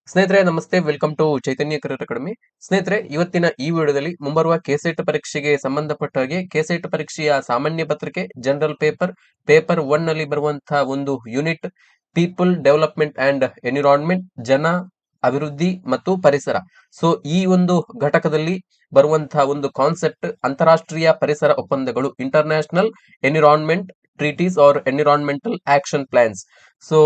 ಸ್ನೇಹಿತರೆ ನಮಸ್ತೆ, welcome to Chaitanya career academy. ಸ್ನೇಹಿತರೆ, ಇವತ್ತಿನ ಈ ವಿಡಿಯೋದಲ್ಲಿ ಮುಂಬರುವ ಕೆಸೆಟ್ ಪರೀಕ್ಷೆಗೆ ಸಂಬಂಧಪಟ್ಟ ಹಾಗೆ ಕೆಸೆಟ್ ಪರೀಕ್ಷೆಯ ಸಾಮಾನ್ಯ ಪತ್ರಿಕೆ ಜನರಲ್ ಪೇಪರ್ 1 ನಲ್ಲಿ ಬರುವಂತಹ ಒಂದು unit people development and environment, ಜನ, ಅಭಿವೃದ್ಧಿ ಮತ್ತು ಪರಿಸರ. ಸೊ ಈ ಒಂದು ಘಟಕದಲ್ಲಿ ಬರುವಂತಹ ಒಂದು ಕಾನ್ಸೆಪ್ಟ್ ಅಂತಾರಾಷ್ಟ್ರೀಯ ಪರಿಸರ ಒಪ್ಪಂದಗಳು, international environment treaties or environmental action plans. So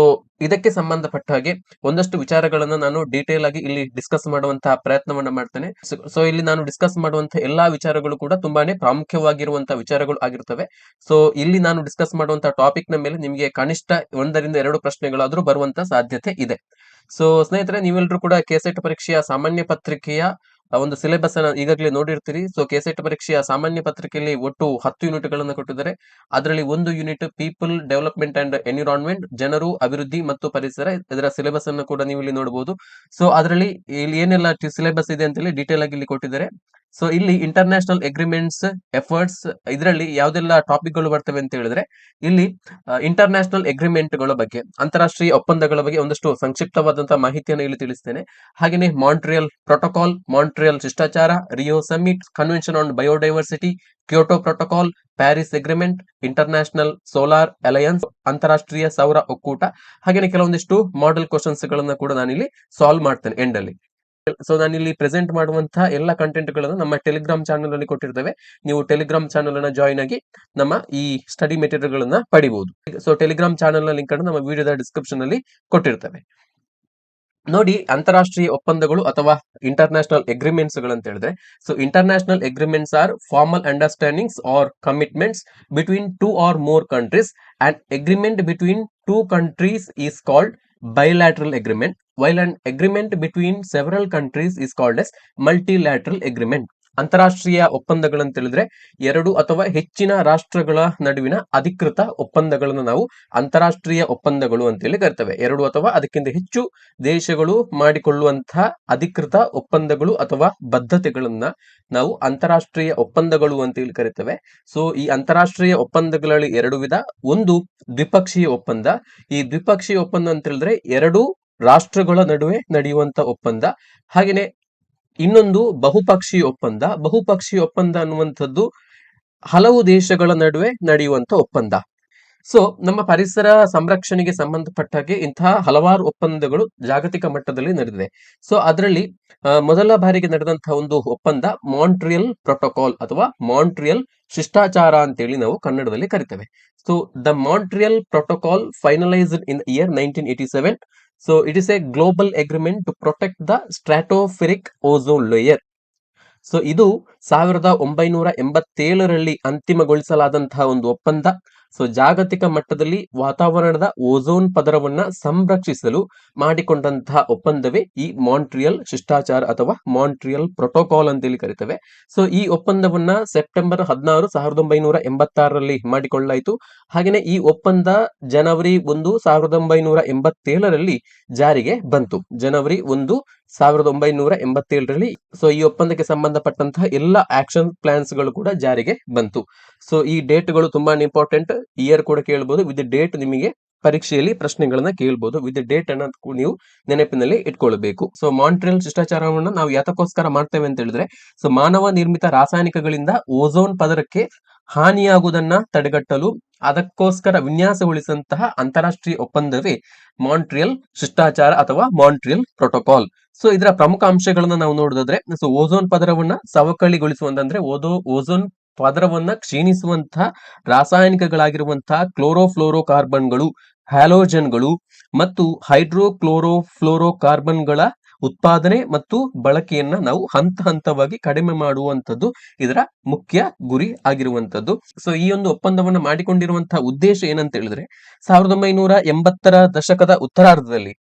ಇದಕ್ಕೆ ಸಂಬಂಧಪಟ್ಟ ಹಾಗೆ ಒಂದಷ್ಟು ವಿಚಾರಗಳನ್ನ ನಾನು ಡೀಟೇಲ್ ಆಗಿ ಇಲ್ಲಿ ಡಿಸ್ಕಸ್ ಮಾಡುವಂತಹ ಪ್ರಯತ್ನವನ್ನ ಮಾಡ್ತೇನೆ. ಸೊ ಇಲ್ಲಿ ನಾನು ಡಿಸ್ಕಸ್ ಮಾಡುವಂತಹ ಎಲ್ಲಾ ವಿಚಾರಗಳು ಕೂಡ ತುಂಬಾನೇ ಪ್ರಾಮುಖ್ಯವಾಗಿರುವಂತಹ ವಿಚಾರಗಳು ಆಗಿರ್ತವೆ. ಸೊ ಇಲ್ಲಿ ನಾನು ಡಿಸ್ಕಸ್ ಮಾಡುವಂತಹ ಟಾಪಿಕ್ ನ ಮೇಲೆ ನಿಮಗೆ ಕನಿಷ್ಠ 1 ರಿಂದ 2 ಪ್ರಶ್ನೆಗಳಾದ್ರೂ ಬರುವಂತ ಸಾಧ್ಯತೆ ಇದೆ. ಸೊ ಸ್ನೇಹಿತರೆ, ನೀವೆಲ್ಲರೂ ಕೂಡ ಕೆಸೆಟ್ ಪರೀಕ್ಷೆಯ ಸಾಮಾನ್ಯ ಪತ್ರಿಕೆಯ ಒಂದು ಸಿಲೆಬಸ್ ಅನ್ನ ಈಗಾಗಲೇ ನೋಡಿರ್ತೀರಿ. ಸೊ ಕೆಸೆಟ್ ಪರೀಕ್ಷೆಯ ಸಾಮಾನ್ಯ ಪತ್ರಿಕೆಯಲ್ಲಿ ಒಟ್ಟು 10 ಯೂನಿಟ್ಗಳನ್ನು ಕೊಟ್ಟಿದ್ದಾರೆ. ಅದರಲ್ಲಿ ಒಂದು unit people development and environment, ಜನರು, ಅಭಿವೃದ್ಧಿ ಮತ್ತು ಪರಿಸರ. ಇದರ ಸಿಲೆಬಸ್ ಅನ್ನು ಕೂಡ ನೀವು ಇಲ್ಲಿ ನೋಡಬಹುದು. ಸೊ ಅದರಲ್ಲಿ ಇಲ್ಲಿ ಏನೆಲ್ಲ ಸಿಲೆಬಸ್ ಇದೆ ಅಂತ ಹೇಳಿ ಡೀಟೇಲ್ ಆಗಿ ಇಲ್ಲಿ ಕೊಟ್ಟಿದ್ದಾರೆ. ಸೊ ಇಲ್ಲಿ ಇಂಟರ್ನ್ಯಾಷನಲ್ ಅಗ್ರಿಮೆಂಟ್ಸ್, ಎಫರ್ಟ್ಸ್, ಇದರಲ್ಲಿ ಯಾವ್ದೆಲ್ಲ ಟಾಪಿಕ್ ಗಳು ಬರ್ತವೆ ಅಂತ ಹೇಳಿದ್ರೆ ಇಲ್ಲಿ ಇಂಟರ್ನ್ಯಾಷನಲ್ ಅಗ್ರಿಮೆಂಟ್ ಗಳ ಬಗ್ಗೆ, ಅಂತಾರಾಷ್ಟ್ರೀಯ ಒಪ್ಪಂದಗಳ ಬಗ್ಗೆ ಒಂದಷ್ಟು ಸಂಕ್ಷಿಪ್ತವಾದಂತಹ ಮಾಹಿತಿಯನ್ನು ಇಲ್ಲಿ ತಿಳಿಸ್ತೇನೆ. ಹಾಗೆಯೇ ಮಾಂಟ್ರಿಯಲ್ ಪ್ರೋಟೋಕಾಲ್, ಮಾಂಟ್ರಿಯಲ್ ಶಿಷ್ಟಾಚಾರ, Rio summit, convention on biodiversity, Kyoto protocol, Paris agreement, international solar alliance, ಅಂತಾರಾಷ್ಟ್ರೀಯ ಸೌರ ಒಕ್ಕೂಟ, ಹಾಗೆಯೇ ಕೆಲವೊಂದಿಷ್ಟು ಮಾಡೆಲ್ ಕ್ವಶನ್ಸ್ ಗಳನ್ನ ಕೂಡ ನಾನಿಲ್ಲಿ ಸಾಲ್ವ್ ಮಾಡ್ತೇನೆ ಎಂಡ್ ಅಲ್ಲಿ. ಸೊ ನಾನು ಇಲ್ಲಿ ಪ್ರೆಸೆಂಟ್ ಮಾಡುವಂತಹ ಎಲ್ಲ ಕಂಟೆಂಟ್ ಗಳನ್ನು ನಮ್ಮ ಟೆಲಿಗ್ರಾಮ್ ಚಾನಲ್ ಅಲ್ಲಿ ಕೊಟ್ಟಿರ್ತೇವೆ. ನೀವು ಟೆಲಿಗ್ರಾಮ್ ಚಾನಲ್ ಅನ್ನ ಜಾಯಿನ್ ಆಗಿ ನಮ್ಮ ಈ ಸ್ಟಡಿ ಮೆಟೀರಿಯಲ್ ಗಳನ್ನ ಪಡಿಬಹುದು. ಸೊ ಟೆಲಿಗ್ರಾಮ್ ಚಾನಲ್ ನ ಲಿಂಕ್ ಅನ್ನು ನಮ್ಮ ವಿಡಿಯೋದ ಡಿಸ್ಕ್ರಿಪ್ಷನ್ ಅಲ್ಲಿ ಕೊಟ್ಟಿರ್ತೇವೆ. ನೋಡಿ, ಅಂತಾರಾಷ್ಟ್ರೀಯ ಒಪ್ಪಂದಗಳು ಅಥವಾ ಇಂಟರ್ನ್ಯಾಷನಲ್ ಅಗ್ರಿಮೆಂಟ್ಸ್ ಗಳಂತ ಹೇಳಿದ್ರೆ, so international agreements are formal understandings or commitments between 2 or more countries. An agreement between 2 countries is called bilateral agreement, while an agreement between several countries is called as multilateral agreement. ಅಂತಾರಾಷ್ಟ್ರೀಯ ಒಪ್ಪಂದಗಳಂತ ಹೇಳಿದ್ರೆ 2 ಅಥವಾ ಹೆಚ್ಚಿನ ರಾಷ್ಟ್ರಗಳ ನಡುವಿನ ಅಧಿಕೃತ ಒಪ್ಪಂದಗಳನ್ನು ನಾವು ಅಂತಾರಾಷ್ಟ್ರೀಯ ಒಪ್ಪಂದಗಳು ಅಂತೇಳಿ ಕರಿತೇವೆ. 2 ಅಥವಾ ಅದಕ್ಕಿಂತ ಹೆಚ್ಚು ದೇಶಗಳು ಮಾಡಿಕೊಳ್ಳುವಂತಹ ಅಧಿಕೃತ ಒಪ್ಪಂದಗಳು ಅಥವಾ ಬದ್ಧತೆಗಳನ್ನ ನಾವು ಅಂತಾರಾಷ್ಟ್ರೀಯ ಒಪ್ಪಂದಗಳು ಅಂತೇಳಿ ಕರಿತೇವೆ. ಸೊ ಈ ಅಂತಾರಾಷ್ಟ್ರೀಯ ಒಪ್ಪಂದಗಳಲ್ಲಿ 2 ವಿಧ. ಒಂದು ದ್ವಿಪಕ್ಷೀಯ ಒಪ್ಪಂದ. ಈ ದ್ವಿಪಕ್ಷೀಯ ಒಪ್ಪಂದ ಅಂತ ಹೇಳಿದ್ರೆ 2 ರಾಷ್ಟ್ರಗಳ ನಡುವೆ ನಡೆಯುವಂತ ಒಪ್ಪಂದ. ಹಾಗೇನೆ ಇನ್ನೊಂದು ಬಹುಪಕ್ಷೀಯ ಒಪ್ಪಂದ. ಬಹುಪಕ್ಷೀಯ ಒಪ್ಪಂದ ಅನ್ನುವಂಥದ್ದು ಹಲವು ದೇಶಗಳ ನಡುವೆ ನಡೆಯುವಂತ ಒಪ್ಪಂದ. ಸೊ ನಮ್ಮ ಪರಿಸರ ಸಂರಕ್ಷಣೆಗೆ ಸಂಬಂಧಪಟ್ಟ ಹಾಗೆ ಇಂತಹ ಹಲವಾರು ಒಪ್ಪಂದಗಳು ಜಾಗತಿಕ ಮಟ್ಟದಲ್ಲಿ ನಡೆದಿದೆ. ಸೊ ಅದರಲ್ಲಿ ಮೊದಲ ಬಾರಿಗೆ ನಡೆದಂತಹ ಒಂದು ಒಪ್ಪಂದ ಮಾಂಟ್ರಿಯಲ್ ಪ್ರೋಟೋಕಾಲ್ ಅಥವಾ ಮಾಂಟ್ರಿಯಲ್ ಶಿಷ್ಟಾಚಾರ ಅಂತೇಳಿ ನಾವು ಕನ್ನಡದಲ್ಲಿ ಕರಿತೇವೆ. So the Montreal protocol finalised in year 1987. So it is a global agreement to protect the stratospheric ozone layer. So ಇದು 1987ರಲ್ಲಿ ಅಂತಿಮಗೊಳಿಸಲಾದಂತಹ ಒಂದು ಒಪ್ಪಂದ. ಸೊ ಜಾಗತಿಕ ಮಟ್ಟದಲ್ಲಿ ವಾತಾವರಣದ ಓಝೋನ್ ಪದರವನ್ನ ಸಂರಕ್ಷಿಸಲು ಮಾಡಿಕೊಂಡಂತಹ ಒಪ್ಪಂದವೇ ಈ ಮಾಂಟ್ರಿಯಲ್ ಶಿಷ್ಟಾಚಾರ ಅಥವಾ ಮಾಂಟ್ರಿಯಲ್ ಪ್ರೋಟೋಕಾಲ್ ಅಂತೇಳಿ ಕರಿತೇವೆ. ಸೊ ಈ ಒಪ್ಪಂದವನ್ನ ಸೆಪ್ಟೆಂಬರ್ 16, 1986ರಲ್ಲಿ ಮಾಡಿಕೊಳ್ಳಲಾಯಿತು. ಹಾಗೆಯೇ ಈ ಒಪ್ಪಂದ ಜನವರಿ 1, 1987ರಲ್ಲಿ ಜಾರಿಗೆ ಬಂತು. ಜನವರಿ 1, 1987ರಲ್ಲಿ. ಸೊ ಈ ಒಪ್ಪಂದಕ್ಕೆ ಸಂಬಂಧಪಟ್ಟಂತಹ ಎಲ್ಲ ಆಕ್ಷನ್ ಪ್ಲಾನ್ಸ್ ಗಳು ಕೂಡ ಜಾರಿಗೆ ಬಂತು. ಸೊ ಈ ಡೇಟ್ ಗಳು ತುಂಬಾ ಇಂಪಾರ್ಟೆಂಟ್. ಇಯರ್ ಕೂಡ ಕೇಳಬಹುದು. ವಿತ್ ಡೇಟ್ ನಿಮಗೆ ಪರೀಕ್ಷೆಯಲ್ಲಿ ಪ್ರಶ್ನೆಗಳನ್ನ ಕೇಳಬಹುದು. ವಿತ್ ಡೇಟ್ ಅನ್ನ ನೀವು ನೆನಪಿನಲ್ಲಿ ಇಟ್ಕೊಳ್ಬೇಕು. ಸೊ ಮಾಂಟ್ರಿಯಲ್ ಶಿಷ್ಟಾಚಾರವನ್ನ ನಾವು ಯಾತಕ್ಕೋಸ್ಕರ ಮಾಡ್ತೇವೆ ಅಂತ ಹೇಳಿದ್ರೆ, ಸೊ ಮಾನವ ನಿರ್ಮಿತ ರಾಸಾಯನಿಕಗಳಿಂದ ಓಝೋನ್ ಪದರಕ್ಕೆ ಹಾನಿಯಾಗುವುದನ್ನ ತಡೆಗಟ್ಟಲು ಅದಕ್ಕೋಸ್ಕರ ವಿನ್ಯಾಸಗೊಳಿಸಿದಂತಹ ಅಂತಾರಾಷ್ಟ್ರೀಯ ಒಪ್ಪಂದವೇ ಮಾಂಟ್ರಿಯಲ್ ಶಿಷ್ಟಾಚಾರ ಅಥವಾ ಮಾಂಟ್ರಿಯಲ್ ಪ್ರೋಟೋಕಾಲ್. ಸೊ ಇದರ ಪ್ರಮುಖ ಅಂಶಗಳನ್ನ ನಾವು ನೋಡೋದಾದ್ರೆ, ಸೊ ಓಝೋನ್ ಪದರವನ್ನ ಸವಕಳಿಗೊಳಿಸುವಂತಂದ್ರೆ ಓಝೋನ್ ಪದರವನ್ನ ಕ್ಷೀಣಿಸುವಂತಹ ರಾಸಾಯನಿಕಗಳಾಗಿರುವಂತಹ ಕ್ಲೋರೋಫ್ಲೋರೋ ಕಾರ್ಬನ್ಗಳು, ಹ್ಯಾಲೋಜನ್ಗಳು ಮತ್ತು ಹೈಡ್ರೋಕ್ಲೋರೋಫ್ಲೋರೋ ಕಾರ್ಬನ್ಗಳ ಉತ್ಪಾದನೆ ಮತ್ತು ಬಳಕೆಯನ್ನ ನಾವು ಹಂತ ಹಂತವಾಗಿ ಕಡಿಮೆ ಮಾಡುವಂತದ್ದು ಇದರ ಮುಖ್ಯ ಗುರಿ ಆಗಿರುವಂತದ್ದು. ಸೊ ಈ ಒಂದು ಒಪ್ಪಂದವನ್ನ ಮಾಡಿಕೊಂಡಿರುವಂತಹ ಉದ್ದೇಶ ಏನಂತ ಹೇಳಿದ್ರೆ, 1980ರ ದಶಕದ ಉತ್ತರಾರ್ಧದಲ್ಲಿ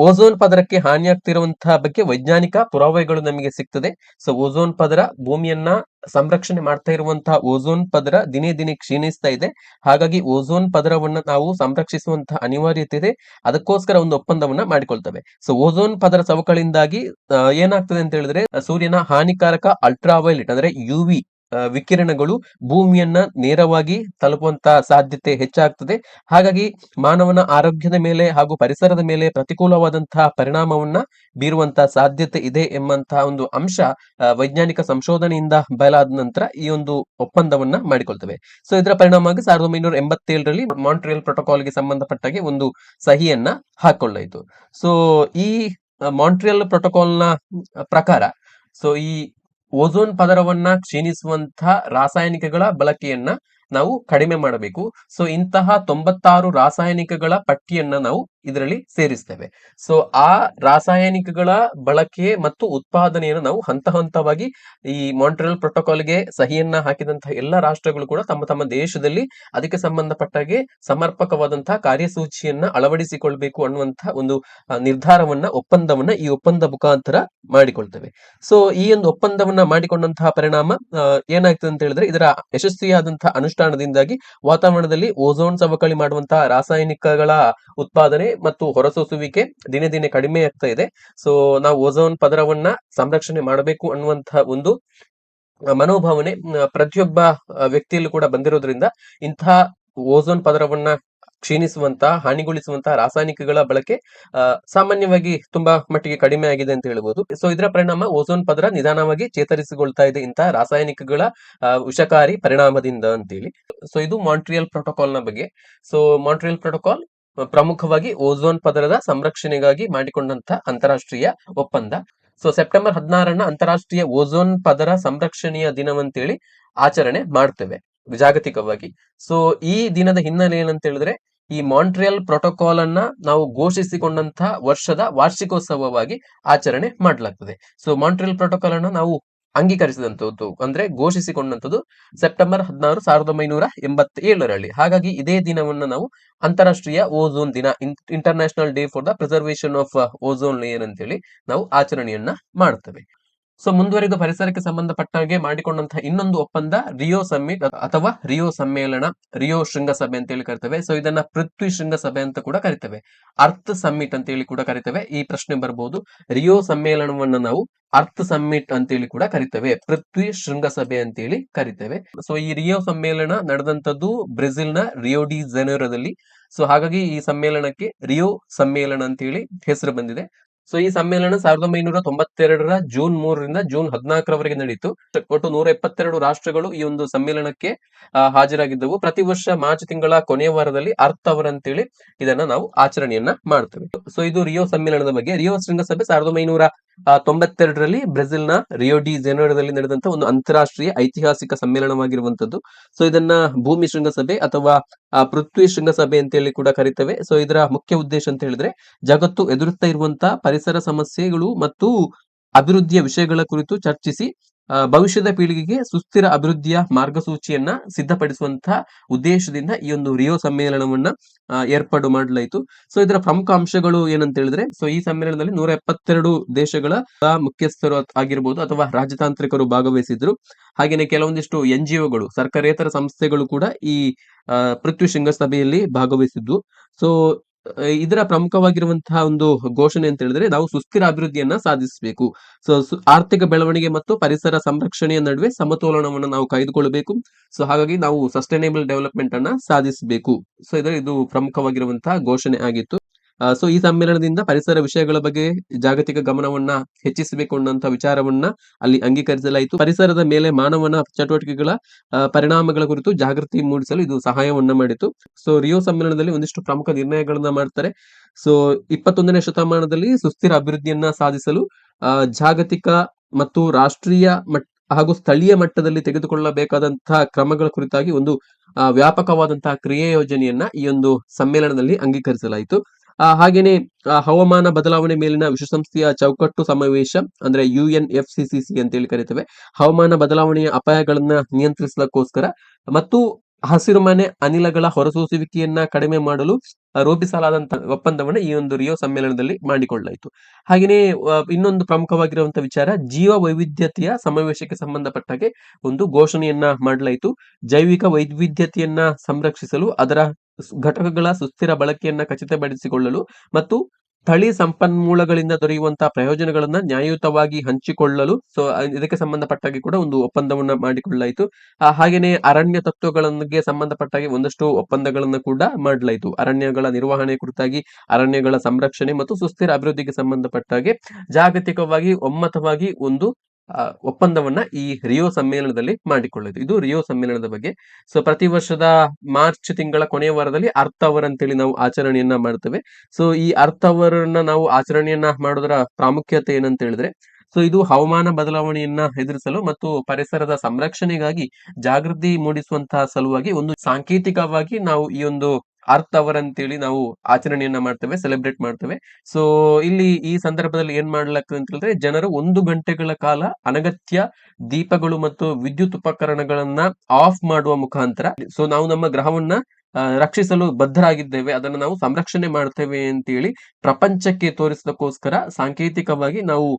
ಓಝೋನ್ ಪದರಕ್ಕೆ ಹಾನಿಯಾಗ್ತಿರುವಂತಹ ಬಗ್ಗೆ ವೈಜ್ಞಾನಿಕ ಪುರಾವೆಗಳು ನಮಗೆ ಸಿಗ್ತದೆ. ಸೊ ಓಝೋನ್ ಪದರ, ಭೂಮಿಯನ್ನ ಸಂರಕ್ಷಣೆ ಮಾಡ್ತಾ ಇರುವಂತಹ ಓಝೋನ್ ಪದರ ದಿನೇ ದಿನೇ ಕ್ಷೀಣಿಸ್ತಾ ಇದೆ. ಹಾಗಾಗಿ ಓಝೋನ್ ಪದರವನ್ನ ನಾವು ಸಂರಕ್ಷಿಸುವಂತಹ ಅನಿವಾರ್ಯತೆ ಇದೆ. ಅದಕ್ಕೋಸ್ಕರ ಒಂದು ಒಪ್ಪಂದವನ್ನ ಮಾಡಿಕೊಳ್ತವೆ. ಸೊ ಓಝೋನ್ ಪದರ ಸವಕಳಿಂದಾಗಿ ಏನಾಗ್ತದೆ ಅಂತ ಹೇಳಿದ್ರೆ, ಸೂರ್ಯನ ಹಾನಿಕಾರಕ ಅಲ್ಟ್ರಾವೈಲೆಟ್ ಅಂದ್ರೆ UV ವಿಕಿರಣಗಳು ಭೂಮಿಯನ್ನ ನೇರವಾಗಿ ತಲುಪುವಂತ ಸಾಧ್ಯತೆ ಹೆಚ್ಚಾಗ್ತದೆ. ಹಾಗಾಗಿ ಮಾನವನ ಆರೋಗ್ಯದ ಮೇಲೆ ಹಾಗೂ ಪರಿಸರದ ಮೇಲೆ ಪ್ರತಿಕೂಲವಾದಂತಹ ಪರಿಣಾಮವನ್ನ ಬೀರುವಂತಹ ಸಾಧ್ಯತೆ ಇದೆ ಎಂಬಂತಹ ಒಂದು ಅಂಶ ವೈಜ್ಞಾನಿಕ ಸಂಶೋಧನೆಯಿಂದ ಬಯಲಾದ ನಂತರ ಈ ಒಂದು ಒಪ್ಪಂದವನ್ನ ಮಾಡಿಕೊಳ್ತವೆ. ಸೊ ಇದರ ಪರಿಣಾಮವಾಗಿ 1987ರಲ್ಲಿ ಮಾಂಟ್ರಿಯಲ್ ಪ್ರೋಟೋಕಾಲ್ಗೆ ಸಂಬಂಧಪಟ್ಟಾಗೆ ಒಂದು ಸಹಿಯನ್ನ ಹಾಕೊಳ್ಳಾಯಿತು. ಸೊ ಈ ಮಾಂಟ್ರಿಯಲ್ ಪ್ರೋಟೋಕಾಲ್ನ ಪ್ರಕಾರ ಸೊ ಈ ಓಝೋನ್ ಪದರವನ್ನ ಕ್ಷೀಣಿಸುವಂತಹ ರಾಸಾಯನಿಕಗಳ ಬಳಕೆಯನ್ನ ನಾವು ಕಡಿಮೆ ಮಾಡಬೇಕು. ಸೊ ಇಂತಹ 96 ರಾಸಾಯನಿಕಗಳ ಪಟ್ಟಿಯನ್ನ ನಾವು ಇದರಲ್ಲಿ ಸೇರಿಸ್ತೇವೆ. ಸೊ ಆ ರಾಸಾಯನಿಕಗಳ ಬಳಕೆ ಮತ್ತು ಉತ್ಪಾದನೆಯನ್ನು ನಾವು ಹಂತ ಹಂತವಾಗಿ ಈ ಮಾಂಟ್ರಿಯಲ್ ಪ್ರೋಟೋಕಾಲ್ಗೆ ಸಹಿಯನ್ನ ಹಾಕಿದಂತಹ ಎಲ್ಲ ರಾಷ್ಟ್ರಗಳು ಕೂಡ ತಮ್ಮ ತಮ್ಮ ದೇಶದಲ್ಲಿ ಅದಕ್ಕೆ ಸಂಬಂಧಪಟ್ಟಾಗೆ ಸಮರ್ಪಕವಾದಂತಹ ಕಾರ್ಯಸೂಚಿಯನ್ನ ಅಳವಡಿಸಿಕೊಳ್ಬೇಕು ಅನ್ನುವಂತಹ ಒಂದು ನಿರ್ಧಾರವನ್ನ ಒಪ್ಪಂದವನ್ನ ಈ ಒಪ್ಪಂದ ಮುಖಾಂತರ ಮಾಡಿಕೊಳ್ತೇವೆ. ಸೊ ಈ ಒಂದು ಒಪ್ಪಂದವನ್ನ ಮಾಡಿಕೊಂಡಂತಹ ಪರಿಣಾಮ ಏನಾಗ್ತದೆ ಅಂತ ಹೇಳಿದ್ರೆ, ಇದರ ಯಶಸ್ವಿಯಾದಂತಹ ಅನುಷ್ಠಾನದಿಂದಾಗಿ ವಾತಾವರಣದಲ್ಲಿ ಓಝೋನ್ ಸವಕಳಿ ಮಾಡುವಂತಹ ರಾಸಾಯನಿಕಗಳ ಉತ್ಪಾದನೆ ಮತ್ತು ಹೊರಸೂಸುವಿಕೆ ದಿನೇ ದಿನೇ ಕಡಿಮೆ ಆಗ್ತಾ ಇದೆ. ಸೊ ನಾವು ಓಝೋನ್ ಪದರವನ್ನ ಸಂರಕ್ಷಣೆ ಮಾಡಬೇಕು ಅನ್ನುವಂತಹ ಒಂದು ಮನೋಭಾವನೆ ಪ್ರತಿಯೊಬ್ಬ ವ್ಯಕ್ತಿಯಲ್ಲೂ ಕೂಡ ಬಂದಿರೋದ್ರಿಂದ ಇಂತಹ ಓಝೋನ್ ಪದರವನ್ನ ಕ್ಷೀಣಿಸುವಂತಹ ಹಾನಿಗೊಳಿಸುವಂತಹ ರಾಸಾಯನಿಕಗಳ ಬಳಕೆ ಸಾಮಾನ್ಯವಾಗಿ ತುಂಬಾ ಮಟ್ಟಿಗೆ ಕಡಿಮೆ ಆಗಿದೆ ಅಂತ ಹೇಳ್ಬೋದು. ಸೊ ಇದರ ಪರಿಣಾಮ ಓಝೋನ್ ಪದರ ನಿಧಾನವಾಗಿ ಚೇತರಿಸಿಕೊಳ್ತಾ ಇದೆ ಇಂತಹ ರಾಸಾಯನಿಕಗಳ ವಿಷಕಾರಿ ಪರಿಣಾಮದಿಂದ ಅಂತೇಳಿ. ಸೊ ಇದು ಮಾಂಟ್ರಿಯಲ್ ಪ್ರೋಟೋಕಾಲ್ ನ ಬಗ್ಗೆ. ಸೊ ಮಾಂಟ್ರಿಯಲ್ ಪ್ರೋಟೋಕಾಲ್ ಪ್ರಮುಖವಾಗಿ ಓಝೋನ್ ಪದರದ ಸಂರಕ್ಷಣೆಗಾಗಿ ಮಾಡಿಕೊಂಡಂತ ಅಂತಾರಾಷ್ಟ್ರೀಯ ಒಪ್ಪಂದ. ಸೊ ಸೆಪ್ಟೆಂಬರ್ 16 ಅಂತಾರಾಷ್ಟ್ರೀಯ ಓಝೋನ್ ಪದರ ಸಂರಕ್ಷಣೆಯ ದಿನವಂತೇಳಿ ಆಚರಣೆ ಮಾಡ್ತೇವೆ ಜಾಗತಿಕವಾಗಿ. ಸೊ ಈ ದಿನದ ಹಿನ್ನೆಲೆ ಏನಂತ ಹೇಳಿದ್ರೆ, ಈ ಮಾಂಟ್ರಿಯಲ್ ಪ್ರೋಟೋಕಾಲ್ ಅನ್ನ ನಾವು ಘೋಷಿಸಿಕೊಂಡಂತಹ ವರ್ಷದ ವಾರ್ಷಿಕೋತ್ಸವವಾಗಿ ಆಚರಣೆ ಮಾಡಲಾಗ್ತದೆ. ಸೊ ಮಾಂಟ್ರಿಯಲ್ ಪ್ರೋಟೋಕಾಲ್ ಅನ್ನ ನಾವು ಅಂಗೀಕರಿಸಿದಂತದ್ದು ಅಂದ್ರೆ ಘೋಷಿಸಿಕೊಂಡಂತದ್ದು ಸೆಪ್ಟೆಂಬರ್ 16, 1987ರಲ್ಲಿ. ಹಾಗಾಗಿ ಇದೇ ದಿನವನ್ನ ನಾವು ಅಂತಾರಾಷ್ಟ್ರೀಯ ಓಝೋನ್ ದಿನ, international day for the preservation of ozone layer ಅಂತೇಳಿ ನಾವು ಆಚರಣೆಯನ್ನ ಮಾಡ್ತೇವೆ. ಸೊ ಮುಂದುವರಿದ ಪರಿಸರಕ್ಕೆ ಸಂಬಂಧಪಟ್ಟಾಗೆ ಮಾಡಿಕೊಂಡಂತಹ ಇನ್ನೊಂದು ಒಪ್ಪಂದ ರಿಯೋ ಸಮ್ಮಿಟ್ ಅಥವಾ ರಿಯೋ ಸಮ್ಮೇಳನ, ರಿಯೋ ಶೃಂಗಸಭೆ ಅಂತ ಹೇಳಿ ಕರಿತೇವೆ. ಸೊ ಇದನ್ನ ಪೃಥ್ವಿ ಶೃಂಗಸಭೆ ಅಂತ ಕೂಡ ಕರಿತೇವೆ, ಅರ್ತ್ ಸಮ್ಮಿಟ್ ಅಂತ ಹೇಳಿ ಕೂಡ ಕರಿತೇವೆ. ಈ ಪ್ರಶ್ನೆ ಬರಬಹುದು. ರಿಯೋ ಸಮ್ಮೇಳನವನ್ನ ನಾವು ಅರ್ತ್ ಸಮ್ಮಿಟ್ ಅಂತೇಳಿ ಕೂಡ ಕರಿತೇವೆ, ಪೃಥ್ವಿ ಶೃಂಗಸಭೆ ಅಂತೇಳಿ ಕರಿತೇವೆ. ಸೊ ಈ ರಿಯೋ ಸಮ್ಮೇಳನ ನಡೆದಂತದ್ದು ಬ್ರೆಜಿಲ್ ನ ರಿಯೋ ಡಿ ಜನೈರೊದಲ್ಲಿ. ಸೊ ಹಾಗಾಗಿ ಈ ಸಮ್ಮೇಳನಕ್ಕೆ ರಿಯೋ ಸಮ್ಮೇಳನ ಅಂತೇಳಿ ಹೆಸರು ಬಂದಿದೆ. ಸೊ ಈ ಸಮ್ಮೇಳನ 1992ರ ಜೂನ್ 3ರಿಂದ ಜೂನ್ 14ರವರೆಗೆ ನಡೆಯಿತು. ಒಟ್ಟು 172 ರಾಷ್ಟ್ರಗಳು ಈ ಒಂದು ಸಮ್ಮೇಳನಕ್ಕೆ ಹಾಜರಾಗಿದ್ದವು. ಪ್ರತಿ ವರ್ಷ ಮಾರ್ಚ್ ತಿಂಗಳ ಕೊನೆಯ ವಾರದಲ್ಲಿ ಅರ್ತ್ ಅವರ್ ಅಂತೇಳಿ ಇದನ್ನ ನಾವು ಆಚರಣೆಯನ್ನ ಮಾಡ್ತೇವೆ. ಸೊ ಇದು ರಿಯೋ ಸಮ್ಮೇಳನದ ಬಗ್ಗೆ. ರಿಯೋ ಶೃಂಗಸಭೆ 1992ರಲ್ಲಿ ಬ್ರೆಜಿಲ್ ನ ರಿಯೋ ಡಿ ಜನೈರೊದಲ್ಲಿ ನಡೆದಂತ ಒಂದು ಅಂತಾರಾಷ್ಟ್ರೀಯ ಐತಿಹಾಸಿಕ ಸಮ್ಮೇಳನವಾಗಿರುವಂತದ್ದು. ಸೊ ಇದನ್ನ ಭೂಮಿ ಶೃಂಗಸಭೆ ಅಥವಾ ಪೃಥ್ವಿ ಶೃಂಗಸಭೆ ಅಂತೇಳಿ ಕೂಡ ಕರಿತೇವೆ. ಸೊ ಇದರ ಮುಖ್ಯ ಉದ್ದೇಶ ಅಂತ ಹೇಳಿದ್ರೆ, ಜಗತ್ತು ಎದುರುತ್ತಾ ಇರುವಂತಹ ಪರಿಸರ ಸಮಸ್ಯೆಗಳು ಮತ್ತು ಅಭಿವೃದ್ಧಿಯ ವಿಷಯಗಳ ಕುರಿತು ಚರ್ಚಿಸಿ ಭವಿಷ್ಯದ ಪೀಳಿಗೆಗೆ ಸುಸ್ಥಿರ ಅಭಿವೃದ್ಧಿಯ ಮಾರ್ಗಸೂಚಿಯನ್ನ ಸಿದ್ಧಪಡಿಸುವಂತಹ ಉದ್ದೇಶದಿಂದ ಈ ಒಂದು ರಿಯೋ ಸಮ್ಮೇಳನವನ್ನ ಏರ್ಪಾಡು ಮಾಡಲಾಯಿತು. ಸೊ ಇದರ ಪ್ರಮುಖ ಅಂಶಗಳು ಏನಂತ ಹೇಳಿದ್ರೆ, ಸೊ ಈ ಸಮ್ಮೇಳನದಲ್ಲಿ 172 ದೇಶಗಳ ಮುಖ್ಯಸ್ಥರು ಆಗಿರ್ಬೋದು ಅಥವಾ ರಾಜತಾಂತ್ರಿಕರು ಭಾಗವಹಿಸಿದ್ರು. ಹಾಗೇನೆ ಕೆಲವೊಂದಿಷ್ಟು NGOಗಳು, ಸರ್ಕಾರೇತರ ಸಂಸ್ಥೆಗಳು ಕೂಡ ಈ ಪೃಥ್ವಿ ಶೃಂಗಸಭೆಯಲ್ಲಿ ಭಾಗವಹಿಸಿದ್ವು. ಸೊ ಇದರ ಪ್ರಮುಖವಾಗಿರುವಂತಹ ಒಂದು ಘೋಷಣೆ ಅಂತ ಹೇಳಿದ್ರೆ, ನಾವು ಸುಸ್ಥಿರ ಅಭಿವೃದ್ಧಿಯನ್ನ ಸಾಧಿಸಬೇಕು. ಸೊ ಆರ್ಥಿಕ ಬೆಳವಣಿಗೆ ಮತ್ತು ಪರಿಸರ ಸಂರಕ್ಷಣೆಯ ನಡುವೆ ಸಮತೋಲನವನ್ನು ನಾವು ಕಾಯ್ದುಕೊಳ್ಳಬೇಕು. ಸೊ ಹಾಗಾಗಿ ನಾವು ಸಸ್ಟೈನೇಬಲ್ ಡೆವಲಪ್ಮೆಂಟ್ ಅನ್ನ ಸಾಧಿಸಬೇಕು. ಸೊ ಇದು ಪ್ರಮುಖವಾಗಿರುವಂತಹ ಘೋಷಣೆ ಆಗಿತ್ತು. ಸೊ ಈ ಸಮ್ಮೇಳನದಿಂದ ಪರಿಸರ ವಿಷಯಗಳ ಬಗ್ಗೆ ಜಾಗತಿಕ ಗಮನವನ್ನ ಹೆಚ್ಚಿಸಬೇಕು ಅನ್ನುವಂತಹ ವಿಚಾರವನ್ನ ಅಲ್ಲಿ ಅಂಗೀಕರಿಸಲಾಯಿತು. ಪರಿಸರದ ಮೇಲೆ ಮಾನವನ ಚಟುವಟಿಕೆಗಳ ಪರಿಣಾಮಗಳ ಕುರಿತು ಜಾಗೃತಿ ಮೂಡಿಸಲು ಇದು ಸಹಾಯವನ್ನ ಮಾಡಿತು. ಸೊ ರಿಯೋ ಸಮ್ಮೇಳನದಲ್ಲಿ ಒಂದಿಷ್ಟು ಪ್ರಮುಖ ನಿರ್ಣಯಗಳನ್ನ ಮಾಡ್ತಾರೆ. ಸೊ 21ನೇ ಶತಮಾನದಲ್ಲಿ ಸುಸ್ಥಿರ ಅಭಿವೃದ್ಧಿಯನ್ನ ಸಾಧಿಸಲು ಜಾಗತಿಕ ಮತ್ತು ರಾಷ್ಟ್ರೀಯ ಹಾಗೂ ಸ್ಥಳೀಯ ಮಟ್ಟದಲ್ಲಿ ತೆಗೆದುಕೊಳ್ಳಬೇಕಾದಂತಹ ಕ್ರಮಗಳ ಕುರಿತಾಗಿ ಒಂದು ವ್ಯಾಪಕವಾದಂತಹ ಕ್ರಿಯಾ ಯೋಜನೆಯನ್ನ ಈ ಒಂದು ಸಮ್ಮೇಳನದಲ್ಲಿ ಅಂಗೀಕರಿಸಲಾಯಿತು. ಹಾಗೇನೆ ಹವಾಮಾನ ಬದಲಾವಣೆ ಮೇಲಿನ ವಿಶ್ವಸಂಸ್ಥೆಯ ಚೌಕಟ್ಟು ಸಮಾವೇಶ ಅಂದ್ರೆ UNFCCC ಅಂತೇಳಿ ಕರಿತೇವೆ. ಹವಾಮಾನ ಬದಲಾವಣೆಯ ಅಪಾಯಗಳನ್ನ ನಿಯಂತ್ರಿಸಲಕ್ಕೋಸ್ಕರ ಮತ್ತು ಹಸಿರುಮನೆ ಅನಿಲಗಳ ಹೊರಸೂಸುವಿಕೆಯನ್ನ ಕಡಿಮೆ ಮಾಡಲು ರೂಪಿಸಲಾದಂತಹ ಒಪ್ಪಂದವನ್ನು ಈ ಒಂದು ರಿಯೋ ಸಮ್ಮೇಳನದಲ್ಲಿ ಮಾಡಿಕೊಳ್ಳಲಾಯಿತು. ಹಾಗೆಯೇ ಇನ್ನೊಂದು ಪ್ರಮುಖವಾಗಿರುವಂತಹ ವಿಚಾರ, ಜೀವ ವೈವಿಧ್ಯತೆಯ ಸಮಾವೇಶಕ್ಕೆ ಸಂಬಂಧಪಟ್ಟಾಗೆ ಒಂದು ಘೋಷಣೆಯನ್ನ ಮಾಡಲಾಯಿತು. ಜೈವಿಕ ವೈವಿಧ್ಯತೆಯನ್ನ ಸಂರಕ್ಷಿಸಲು, ಅದರ ಘಟಕಗಳ ಸುಸ್ಥಿರ ಬಳಕೆಯನ್ನ ಖಚಿತಪಡಿಸಿಕೊಳ್ಳಲು ಮತ್ತು ಸ್ಥಳೀಯ ಸಂಪನ್ಮೂಲಗಳಿಂದ ದೊರೆಯುವಂತಹ ಪ್ರಯೋಜನಗಳನ್ನ ನ್ಯಾಯಯುತವಾಗಿ ಹಂಚಿಕೊಳ್ಳಲು ಇದಕ್ಕೆ ಸಂಬಂಧಪಟ್ಟಾಗಿ ಕೂಡ ಒಂದು ಒಪ್ಪಂದವನ್ನ ಮಾಡಿಕೊಳ್ಳಲಾಯಿತು. ಹಾಗೇನೆ ಅರಣ್ಯ ತತ್ವಗಳಿಗೆ ಸಂಬಂಧಪಟ್ಟಾಗಿ ಒಂದಷ್ಟು ಒಪ್ಪಂದಗಳನ್ನ ಕೂಡ ಮಾಡಲಾಯಿತು. ಅರಣ್ಯಗಳ ನಿರ್ವಹಣೆ ಕುರಿತಾಗಿ, ಅರಣ್ಯಗಳ ಸಂರಕ್ಷಣೆ ಮತ್ತು ಸುಸ್ಥಿರ ಅಭಿವೃದ್ಧಿಗೆ ಸಂಬಂಧಪಟ್ಟಾಗೆ ಜಾಗತಿಕವಾಗಿ ಒಮ್ಮತವಾಗಿ ಒಂದು ಒಪ್ಪಂದವನ್ನ ಈ ರಿಯೋ ಸಮ್ಮೇಳನದಲ್ಲಿ ಮಾಡಿಕೊಳ್ಳಿತು. ಇದು ರಿಯೋ ಸಮ್ಮೇಳನದ ಬಗ್ಗೆ. ಪ್ರತಿ ವರ್ಷದ ಮಾರ್ಚ್ ತಿಂಗಳ ಕೊನೆಯ ವಾರದಲ್ಲಿ ಅರ್ತ್ ಅವರ್ ಅಂತೇಳಿ ನಾವು ಆಚರಣೆಯನ್ನ ಮಾಡ್ತೇವೆ. ಈ ಅರ್ತ್ ಅವರನ್ನ ನಾವು ಆಚರಣೆಯನ್ನ ಮಾಡೋದರ ಪ್ರಾಮುಖ್ಯತೆ ಏನಂತ ಹೇಳಿದ್ರೆ, ಇದು ಹವಾಮಾನ ಬದಲಾವಣೆಯನ್ನ ಎದುರಿಸಲು ಮತ್ತು ಪರಿಸರದ ಸಂರಕ್ಷಣೆಗಾಗಿ ಜಾಗೃತಿ ಮೂಡಿಸುವಂತಹ ಸಲುವಾಗಿ ಒಂದು ಸಾಂಕೇತಿಕವಾಗಿ ನಾವು ಈ ಒಂದು ಅರ್ತ್ ಅವರ್ ಅಂತೇಳಿ ನಾವು ಆಚರಣೆಯನ್ನ ಮಾಡ್ತೇವೆ, ಸೆಲೆಬ್ರೇಟ್ ಮಾಡ್ತೇವೆ. ಇಲ್ಲಿ ಈ ಸಂದರ್ಭದಲ್ಲಿ ಏನ್ ಮಾಡ್ಲಾಗ್ತದೆ ಅಂತ ಹೇಳಿದ್ರೆ, ಜನರು 1 ಗಂಟೆಗಳ ಕಾಲ ಅನಗತ್ಯ ದೀಪಗಳು ಮತ್ತು ವಿದ್ಯುತ್ ಉಪಕರಣಗಳನ್ನ ಆಫ್ ಮಾಡುವ ಮುಖಾಂತರ ನಾವು ನಮ್ಮ ಗ್ರಹವನ್ನ ರಕ್ಷಿಸಲು ಬದ್ಧರಾಗಿದ್ದೇವೆ, ಅದನ್ನು ನಾವು ಸಂರಕ್ಷಣೆ ಮಾಡ್ತೇವೆ ಅಂತೇಳಿ ಪ್ರಪಂಚಕ್ಕೆ ತೋರಿಸೋದಕ್ಕೋಸ್ಕರ ಸಾಂಕೇತಿಕವಾಗಿ ನಾವು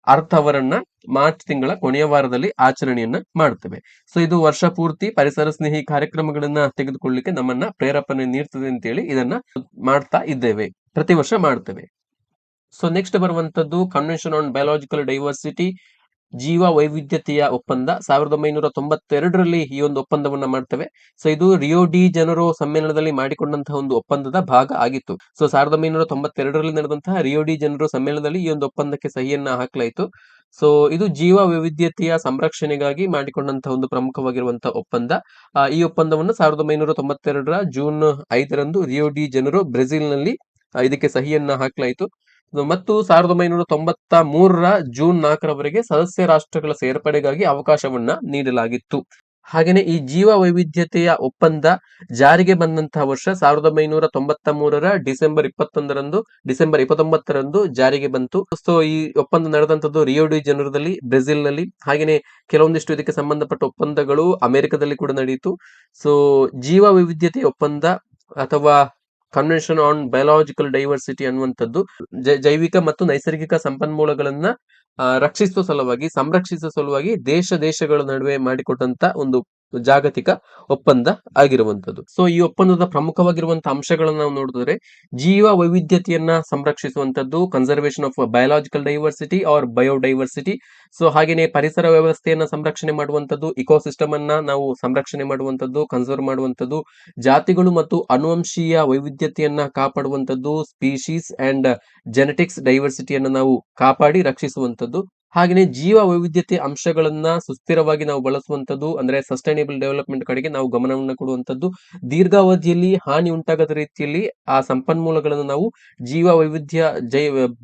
ಅರ್ತ್ ಅವರನ್ನ ಮಾರ್ಚ್ ತಿಂಗಳ ಕೊನೆಯ ವಾರದಲ್ಲಿ ಆಚರಣೆಯನ್ನ ಮಾಡ್ತೇವೆ. ಇದು ವರ್ಷ ಪೂರ್ತಿ ಪರಿಸರ ಸ್ನೇಹಿ ಕಾರ್ಯಕ್ರಮಗಳನ್ನ ತೆಗೆದುಕೊಳ್ಳಲಿಕ್ಕೆ ನಮ್ಮನ್ನ ಪ್ರೇರೇಪಣೆ ನೀಡ್ತದೆ ಅಂತೇಳಿ ಇದನ್ನ ಮಾಡ್ತಾ ಇದ್ದೇವೆ, ಪ್ರತಿ ವರ್ಷ ಮಾಡ್ತೇವೆ. ನೆಕ್ಸ್ಟ್ ಬರುವಂತದ್ದು ಕನ್ವೆನ್ಷನ್ ಆನ್ ಬಯೋಲಾಜಿಕಲ್ ಡೈವರ್ಸಿಟಿ, ಜೀವ ವೈವಿಧ್ಯತೆಯ ಒಪ್ಪಂದ. 1992ರಲ್ಲಿ ಈ ಒಂದು ಒಪ್ಪಂದವನ್ನ ಮಾಡ್ತೇವೆ. ಇದು ರಿಯೋ ಡಿ ಜನರೋ ಸಮ್ಮೇಳನದಲ್ಲಿ ಮಾಡಿಕೊಂಡಂತಹ ಒಂದು ಒಪ್ಪಂದದ ಭಾಗ ಆಗಿತ್ತು. 1992ರಲ್ಲಿ ನಡೆದಂತಹ ರಿಯೋ ಡಿ ಜನರೋ ಸಮ್ಮೇಳನದಲ್ಲಿ ಈ ಒಂದು ಒಪ್ಪಂದಕ್ಕೆ ಸಹಿಯನ್ನ ಹಾಕಲಾಯಿತು. ಇದು ಜೀವ ವೈವಿಧ್ಯತೆಯ ಸಂರಕ್ಷಣೆಗಾಗಿ ಮಾಡಿಕೊಂಡಂತಹ ಒಂದು ಪ್ರಮುಖವಾಗಿರುವಂತಹ ಒಪ್ಪಂದ. ಈ ಒಪ್ಪಂದವನ್ನು 1992ರ ಜೂನ್ 5ರಂದು ರಿಯೋ ಡಿ ಜನರೋ ಬ್ರೆಜಿಲ್ನಲ್ಲಿ ಇದಕ್ಕೆ ಸಹಿಯನ್ನ ಹಾಕಲಾಯಿತು. ಮತ್ತು 1993ರ ಜೂನ್ 4ರವರೆಗೆ ಸದಸ್ಯ ರಾಷ್ಟ್ರಗಳ ಸೇರ್ಪಡೆಗಾಗಿ ಅವಕಾಶವನ್ನ ನೀಡಲಾಗಿತ್ತು. ಹಾಗೇನೆ ಈ ಜೀವ ವೈವಿಧ್ಯತೆಯ ಒಪ್ಪಂದ ಜಾರಿಗೆ ಬಂದಂತಹ ವರ್ಷ 1993ರ ಡಿಸೆಂಬರ್ 29ರಂದು ಜಾರಿಗೆ ಬಂತು. ಈ ಒಪ್ಪಂದ ನಡೆದಂತದ್ದು ರಿಯೋ ಡಿ ಜನರೋದಲ್ಲಿ, ಬ್ರೆಜಿಲ್ ನಲ್ಲಿ. ಹಾಗೇನೆ ಕೆಲವೊಂದಿಷ್ಟು ಇದಕ್ಕೆ ಸಂಬಂಧಪಟ್ಟ ಒಪ್ಪಂದಗಳು ಅಮೆರಿಕದಲ್ಲಿ ಕೂಡ ನಡೆಯಿತು. ಜೀವ ವೈವಿಧ್ಯತೆಯ ಒಪ್ಪಂದ ಅಥವಾ ಕನ್ವೆನ್ಷನ್ ಆನ್ ಬಯೋಲಾಜಿಕಲ್ ಡೈವರ್ಸಿಟಿ ಅನ್ನುವಂಥದ್ದು ಜೈವಿಕ ಮತ್ತು ನೈಸರ್ಗಿಕ ಸಂಪನ್ಮೂಲಗಳನ್ನ ರಕ್ಷಿಸುವ ಸಲುವಾಗಿ, ಸಂರಕ್ಷಿಸುವ ಸಲುವಾಗಿ ದೇಶಗಳ ನಡುವೆ ಮಾಡಿಕೊಟ್ಟಂತ ಒಂದು ಜಾಗತಿಕ ಒಪ್ಪಂದ ಆಗಿರುವಂತದ್ದು. ಈ ಒಪ್ಪಂದದ ಪ್ರಮುಖವಾಗಿರುವಂತಹ ಅಂಶಗಳನ್ನ ನಾವು ನೋಡಿದ್ರೆ, ಜೀವ ವೈವಿಧ್ಯತೆಯನ್ನ ಸಂರಕ್ಷಿಸುವಂತದ್ದು, conservation of biological diversity or biodiversity. ಹಾಗೇನೆ ಪರಿಸರ ವ್ಯವಸ್ಥೆಯನ್ನ ಸಂರಕ್ಷಣೆ ಮಾಡುವಂತದ್ದು, ಇಕೋಸಿಸ್ಟಮ್ ಅನ್ನ ನಾವು ಸಂರಕ್ಷಣೆ ಮಾಡುವಂತದ್ದು, ಕನ್ಸರ್ವ್ ಮಾಡುವಂತದ್ದು, ಜಾತಿಗಳು ಮತ್ತು ಅನುವಂಶೀಯ ವೈವಿಧ್ಯತೆಯನ್ನ ಕಾಪಾಡುವಂತದ್ದು, ಸ್ಪೀಶೀಸ್ ಅಂಡ್ ಜೆನೆಟಿಕ್ಸ್ ಡೈವರ್ಸಿಟಿಯನ್ನ ನಾವು ಕಾಪಾಡಿ ರಕ್ಷಿಸುವಂತದ್ದು. ಹಾಗೆಯೇ ಜೀವ ವೈವಿಧ್ಯತೆ ಅಂಶಗಳನ್ನ ಸುಸ್ಥಿರವಾಗಿ ನಾವು ಬಳಸುವಂತದ್ದು, ಅಂದ್ರೆ ಸಸ್ಟೈನೇಬಲ್ ಡೆವಲಪ್ಮೆಂಟ್ ಕಡೆಗೆ ನಾವು ಗಮನವನ್ನು ಕೊಡುವಂತದ್ದು, ದೀರ್ಘಾವಧಿಯಲ್ಲಿ ಹಾನಿ ಉಂಟಾಗದ ರೀತಿಯಲ್ಲಿ ಆ ಸಂಪನ್ಮೂಲಗಳನ್ನು ನಾವು ಜೀವ ವೈವಿಧ್ಯ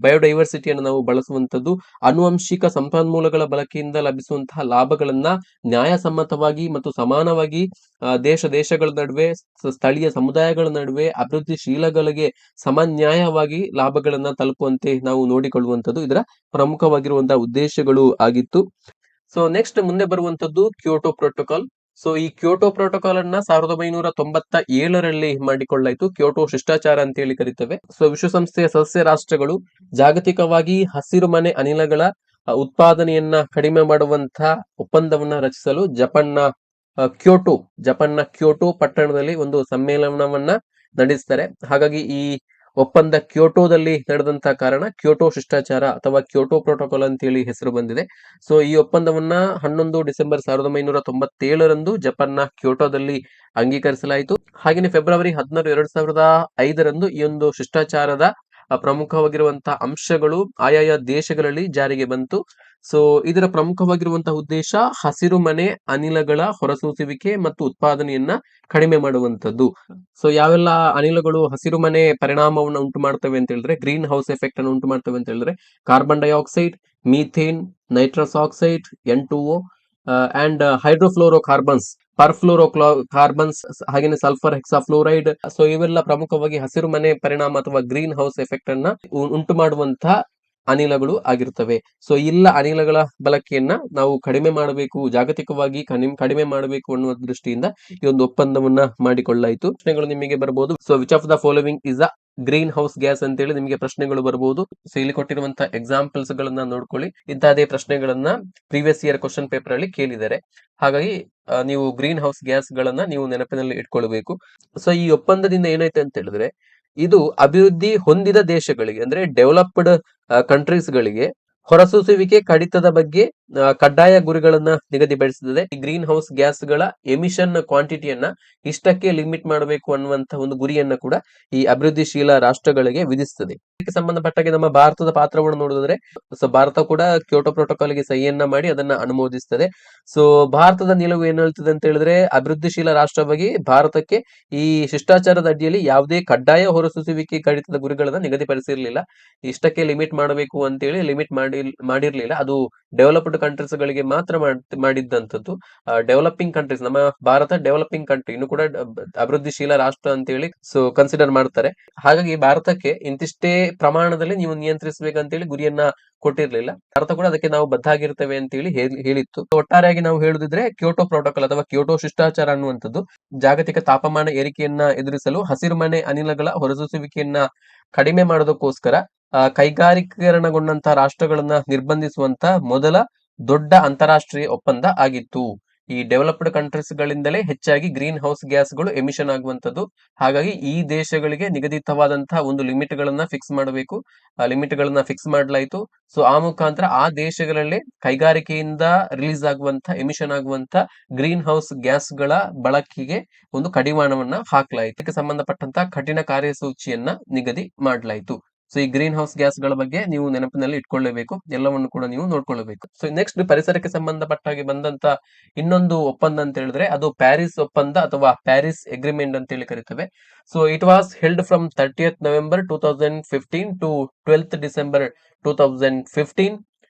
ಬಯೋಡೈವರ್ಸಿಟಿಯನ್ನು ನಾವು ಬಳಸುವಂತದ್ದು, ಆನುವಂಶಿಕ ಸಂಪನ್ಮೂಲಗಳ ಬಳಕೆಯಿಂದ ಲಭಿಸುವಂತಹ ಲಾಭಗಳನ್ನ ನ್ಯಾಯಸಮ್ಮತವಾಗಿ ಮತ್ತು ಸಮಾನವಾಗಿ ದೇಶಗಳ ನಡುವೆ, ಸ್ಥಳೀಯ ಸಮುದಾಯಗಳ ನಡುವೆ, ಅಭಿವೃದ್ಧಿಶೀಲಗಳಿಗೆ ಸಮನ್ಯಾಯವಾಗಿ ಲಾಭಗಳನ್ನ ತಲುಪುವಂತೆ ನಾವು ನೋಡಿಕೊಳ್ಳುವಂತದ್ದು ಇದರ ಪ್ರಮುಖವಾಗಿರುವಂತಹ ಉದ್ದೇಶಗಳು ಆಗಿತ್ತು. ನೆಕ್ಸ್ಟ್ ಮುಂದೆ ಬರುವಂತದ್ದು ಕ್ಯೋಟೋ ಪ್ರೋಟೋಕಾಲ್. ಈ ಕ್ಯೋಟೋ ಪ್ರೋಟೋಕಾಲ್ ಅನ್ನ 1997ರಲ್ಲಿ ಮಾಡಿಕೊಳ್ಳಾಯಿತು. ಕ್ಯೋಟೋ ಶಿಷ್ಟಾಚಾರ ಅಂತ ಹೇಳಿ ಕರೀತೇವೆ. ವಿಶ್ವಸಂಸ್ಥೆಯ ಸದಸ್ಯ ರಾಷ್ಟ್ರಗಳು ಜಾಗತಿಕವಾಗಿ ಹಸಿರುಮನೆ ಅನಿಲಗಳ ಉತ್ಪಾದನೆಯನ್ನ ಕಡಿಮೆ ಮಾಡುವಂತಹ ಒಪ್ಪಂದವನ್ನ ರಚಿಸಲು ಜಪಾನ್ನ ಕ್ಯೋಟೋ ಪಟ್ಟಣದಲ್ಲಿ ಒಂದು ಸಮ್ಮೇಳನವನ್ನ ನಡೆಸ್ತಾರೆ. ಹಾಗಾಗಿ ಈ ಒಪ್ಪಂದ ಕ್ಯೋಟೋದಲ್ಲಿ ನಡೆದಂತಹ ಕಾರಣ ಕ್ಯೋಟೋ ಶಿಷ್ಟಾಚಾರ ಅಥವಾ ಕ್ಯೋಟೋ ಪ್ರೋಟೋಕಾಲ್ ಅಂತ ಹೇಳಿ ಹೆಸರು ಬಂದಿದೆ. ಈ ಒಪ್ಪಂದವನ್ನ 11 ಡಿಸೆಂಬರ್ 1997ರಂದು ಜಪಾನ್ನ ಕ್ಯೋಟೋದಲ್ಲಿ ಅಂಗೀಕರಿಸಲಾಯಿತು. ಹಾಗೆಯೇ ಫೆಬ್ರವರಿ 16, 2005ರಂದು ಈ ಒಂದು ಶಿಷ್ಟಾಚಾರದ ಪ್ರಮುಖವಾಗಿರುವಂತಹ ಅಂಶಗಳು ಆಯಾಯ ದೇಶಗಳಲ್ಲಿ ಜಾರಿಗೆ ಬಂತು. ಇದರ ಪ್ರಮುಖವಾಗಿರುವಂತಹ ಉದ್ದೇಶ ಹಸಿರುಮನೆ ಅನಿಲಗಳ ಹೊರಸೂಸುವಿಕೆ ಮತ್ತು ಉತ್ಪಾದನೆಯನ್ನ ಕಡಿಮೆ ಮಾಡುವಂತದ್ದು. ಯಾವೆಲ್ಲ ಅನಿಲಗಳು ಹಸಿರುಮನೆ ಪರಿಣಾಮವನ್ನು ಉಂಟು ಮಾಡ್ತವೆ ಅಂತ ಹೇಳಿದ್ರೆ, ಗ್ರೀನ್ ಹೌಸ್ ಎಫೆಕ್ಟ್ ಅನ್ನು ಉಂಟು ಮಾಡ್ತವೆ ಅಂತ ಹೇಳಿದ್ರೆ, carbon dioxide, methane, nitrous oxide, N2O and hydrofluorocarbons, perfluorocarbons, ಹಾಗೇನೆ ಸಲ್ಫರ್ ಹೆಕ್ಸಾಫ್ಲೋರೈಡ್. ಇವೆಲ್ಲ ಪ್ರಮುಖವಾಗಿ ಹಸಿರುಮನೆ ಪರಿಣಾಮ ಅಥವಾ ಗ್ರೀನ್ ಹೌಸ್ ಎಫೆಕ್ಟ್ ಅನ್ನ ಉಂಟು ಮಾಡುವಂತಹ ಅನಿಲಗಳು ಆಗಿರ್ತವೆ. ಇಲ್ಲ ಅನಿಲಗಳ ಬಳಕೆಯನ್ನ ನಾವು ಕಡಿಮೆ ಮಾಡಬೇಕು, ಜಾಗತಿಕವಾಗಿ ಕಡಿಮೆ ಮಾಡಬೇಕು ಅನ್ನುವ ದೃಷ್ಟಿಯಿಂದ ಈ ಒಂದು ಒಪ್ಪಂದವನ್ನ ಮಾಡಿಕೊಳ್ಳಾಯಿತು. ಪ್ರಶ್ನೆಗಳು ನಿಮಗೆ ಬರಬಹುದು. Which of the following is a green house gas ಅಂತೇಳಿ ನಿಮಗೆ ಪ್ರಶ್ನೆಗಳು ಬರಬಹುದು. ಇಲ್ಲಿ ಕೊಟ್ಟಿರುವಂತಹ ಎಕ್ಸಾಂಪಲ್ಸ್ ಗಳನ್ನ ನೋಡ್ಕೊಳ್ಳಿ. ಇಂತಹದೇ ಪ್ರಶ್ನೆಗಳನ್ನ ಪ್ರೀವಿಯಸ್ ಇಯರ್ ಕ್ವಶನ್ ಪೇಪರ್ ಅಲ್ಲಿ ಕೇಳಿದ್ದಾರೆ. ಹಾಗಾಗಿ ನೀವು ಗ್ರೀನ್ ಹೌಸ್ ಗ್ಯಾಸ್ ಗಳನ್ನ ನೀವು ನೆನಪಿನಲ್ಲಿ ಇಟ್ಕೊಳ್ಬೇಕು. ಈ ಒಪ್ಪಂದದಿಂದ ಏನಾಯ್ತು ಅಂತ ಹೇಳಿದ್ರೆ, ಇದು ಅಭಿವೃದ್ಧಿ ಹೊಂದಿದ ದೇಶಗಳಿಗೆ ಅಂದ್ರೆ ಡೆವಲಪ್ಡ್ ಕಂಟ್ರೀಸ್ಗಳಿಗೆ ಹೊರಸೂಸುವಿಕೆ ಕಡಿತದ ಬಗ್ಗೆ ಕಡ್ಡಾಯ ಗುರಿಗಳನ್ನ ನಿಗದಿಪಡಿಸುತ್ತದೆ. ಈ ಗ್ರೀನ್ ಹೌಸ್ ಗ್ಯಾಸ್ಗಳ ಎಮಿಷನ್ ಕ್ವಾಂಟಿಟಿಯನ್ನ ಇಷ್ಟಕ್ಕೆ ಲಿಮಿಟ್ ಮಾಡಬೇಕು ಅನ್ನುವಂತ ಒಂದು ಗುರಿಯನ್ನ ಕೂಡ ಈ ಅಭಿವೃದ್ಧಿಶೀಲ ರಾಷ್ಟ್ರಗಳಿಗೆ ವಿಧಿಸುತ್ತದೆ. ಇದಕ್ಕೆ ಸಂಬಂಧಪಟ್ಟಾಗೆ ನಮ್ಮ ಭಾರತದ ಪಾತ್ರವನ್ನು ನೋಡಿದ್ರೆ, ಸೊ ಭಾರತ ಕೂಡ ಕ್ಯೋಟೋ ಪ್ರೋಟೋಕಾಲ್ಗೆ ಸಹಿಯನ್ನ ಮಾಡಿ ಅದನ್ನ ಅನುಮೋದಿಸ್ತದೆ. ಸೊ ಭಾರತದ ನಿಲುವು ಏನ್ ಹೇಳ್ತದೆ ಅಂತ ಹೇಳಿದ್ರೆ, ಅಭಿವೃದ್ಧಿಶೀಲ ರಾಷ್ಟ್ರವಾಗಿ ಭಾರತಕ್ಕೆ ಈ ಶಿಷ್ಟಾಚಾರದ ಅಡಿಯಲ್ಲಿ ಯಾವುದೇ ಕಡ್ಡಾಯ ಹೊರಸೂಸುವಿಕೆ ಕಡಿತದ ಗುರಿಗಳನ್ನ ನಿಗದಿಪಡಿಸಿರ್ಲಿಲ್ಲ. ಇಷ್ಟಕ್ಕೆ ಲಿಮಿಟ್ ಮಾಡಬೇಕು ಅಂತೇಳಿ ಲಿಮಿಟ್ ಮಾಡಿರ್ಲಿಲ್ಲ. ಅದು ಡೆವಲಪ್ಡ್ ಕಂಟ್ರೀಸ್ ಗಳಿಗೆ ಮಾತ್ರ ಮಾಡಿದ್ದಂಥದ್ದು. ಡೆವಲಪಿಂಗ್ ಕಂಟ್ರೀಸ್, ನಮ್ಮ ಭಾರತ ಡೆವಲಪಿಂಗ್ ಕಂಟ್ರಿ, ಇನ್ನು ಕೂಡ ಅಭಿವೃದ್ಧಿಶೀಲ ರಾಷ್ಟ್ರ ಅಂತೇಳಿ ಸೊ ಕನ್ಸಿಡರ್ ಮಾಡ್ತಾರೆ. ಹಾಗಾಗಿ ಭಾರತಕ್ಕೆ ಇಂತಿಷ್ಟೇ ಪ್ರಮಾಣದಲ್ಲಿ ನೀವು ನಿಯಂತ್ರಿಸಬೇಕಂತೇಳಿ ಗುರಿಯನ್ನ ಕೊಟ್ಟಿರ್ಲಿಲ್ಲ. ಭಾರತ ಕೂಡ ಅದಕ್ಕೆ ನಾವು ಬದ್ಧ ಆಗಿರ್ತೇವೆ ಅಂತೇಳಿ ಹೇಳಿತ್ತು. ಒಟ್ಟಾರೆಯಾಗಿ ನಾವು ಹೇಳುದಿದ್ರೆ, ಕ್ಯೋಟೋ ಪ್ರೋಟೋಕಾಲ್ ಅಥವಾ ಕ್ಯೋಟೋ ಶಿಷ್ಟಾಚಾರ ಅನ್ನುವಂಥದ್ದು ಜಾಗತಿಕ ತಾಪಮಾನ ಏರಿಕೆಯನ್ನ ಎದುರಿಸಲು ಹಸಿರುಮನೆ ಅನಿಲಗಳ ಹೊರಸೂಸುವಿಕೆಯನ್ನ ಕಡಿಮೆ ಮಾಡೋದಕ್ಕೋಸ್ಕರ ಕೈಗಾರಿಕೀಕರಣಗೊಂಡಂತಹ ರಾಷ್ಟ್ರಗಳನ್ನ ನಿರ್ಬಂಧಿಸುವಂತ ಮೊದಲ ದೊಡ್ಡ ಅಂತಾರಾಷ್ಟ್ರೀಯ ಒಪ್ಪಂದ ಆಗಿತ್ತು. ಈ ಡೆವಲಪ್ಡ್ ಕಂಟ್ರೀಸ್ ಗಳಿಂದಲೇ ಹೆಚ್ಚಾಗಿ ಗ್ರೀನ್ ಹೌಸ್ ಗ್ಯಾಸ್ಗಳು ಎಮಿಷನ್ ಆಗುವಂತದ್ದು. ಹಾಗಾಗಿ ಈ ದೇಶಗಳಿಗೆ ನಿಗದಿತವಾದಂತಹ ಒಂದು ಲಿಮಿಟ್ ಗಳನ್ನ ಫಿಕ್ಸ್ ಮಾಡಬೇಕು. ಲಿಮಿಟ್ ಗಳನ್ನ ಫಿಕ್ಸ್ ಮಾಡಲಾಯಿತು. ಸೊ ಆ ಮುಖಾಂತರ ಆ ದೇಶಗಳಲ್ಲೇ ಕೈಗಾರಿಕೆಯಿಂದ ರಿಲೀಸ್ ಆಗುವಂತ ಎಮಿಷನ್ ಆಗುವಂತ ಗ್ರೀನ್ ಹೌಸ್ ಗ್ಯಾಸ್ಗಳ ಬಳಕೆಗೆ ಒಂದು ಕಡಿವಾಣವನ್ನ ಹಾಕಲಾಯಿತು. ಇದಕ್ಕೆ ಸಂಬಂಧಪಟ್ಟಂತ ಕಠಿಣ ಕಾರ್ಯಸೂಚಿಯನ್ನ ನಿಗದಿ ಮಾಡಲಾಯಿತು. ಸೊ ಈ ಗ್ರೀನ್ ಹೌಸ್ ಗ್ಯಾಸ್ಗಳ ಬಗ್ಗೆ ನೀವು ನೆನಪಿನಲ್ಲಿ ಇಟ್ಕೊಳ್ಳಬೇಕು, ಎಲ್ಲವನ್ನು ಕೂಡ ನೀವು ನೋಡ್ಕೊಳ್ಳಬೇಕು. ಸೊ ನೆಕ್ಸ್ಟ್ ಪರಿಸರಕ್ಕೆ ಸಂಬಂಧಪಟ್ಟ ಹಾಗೆ ಬಂದಂತ ಇನ್ನೊಂದು ಒಪ್ಪಂದ ಅಂತ ಹೇಳಿದ್ರೆ ಅದು ಪ್ಯಾರಿಸ್ ಒಪ್ಪಂದ ಅಥವಾ ಪ್ಯಾರಿಸ್ ಅಗ್ರಿಮೆಂಟ್ ಅಂತ ಹೇಳಿ ಕರೀತೇವೆ. So it was held from 30th November 2015 to 12th December 2015.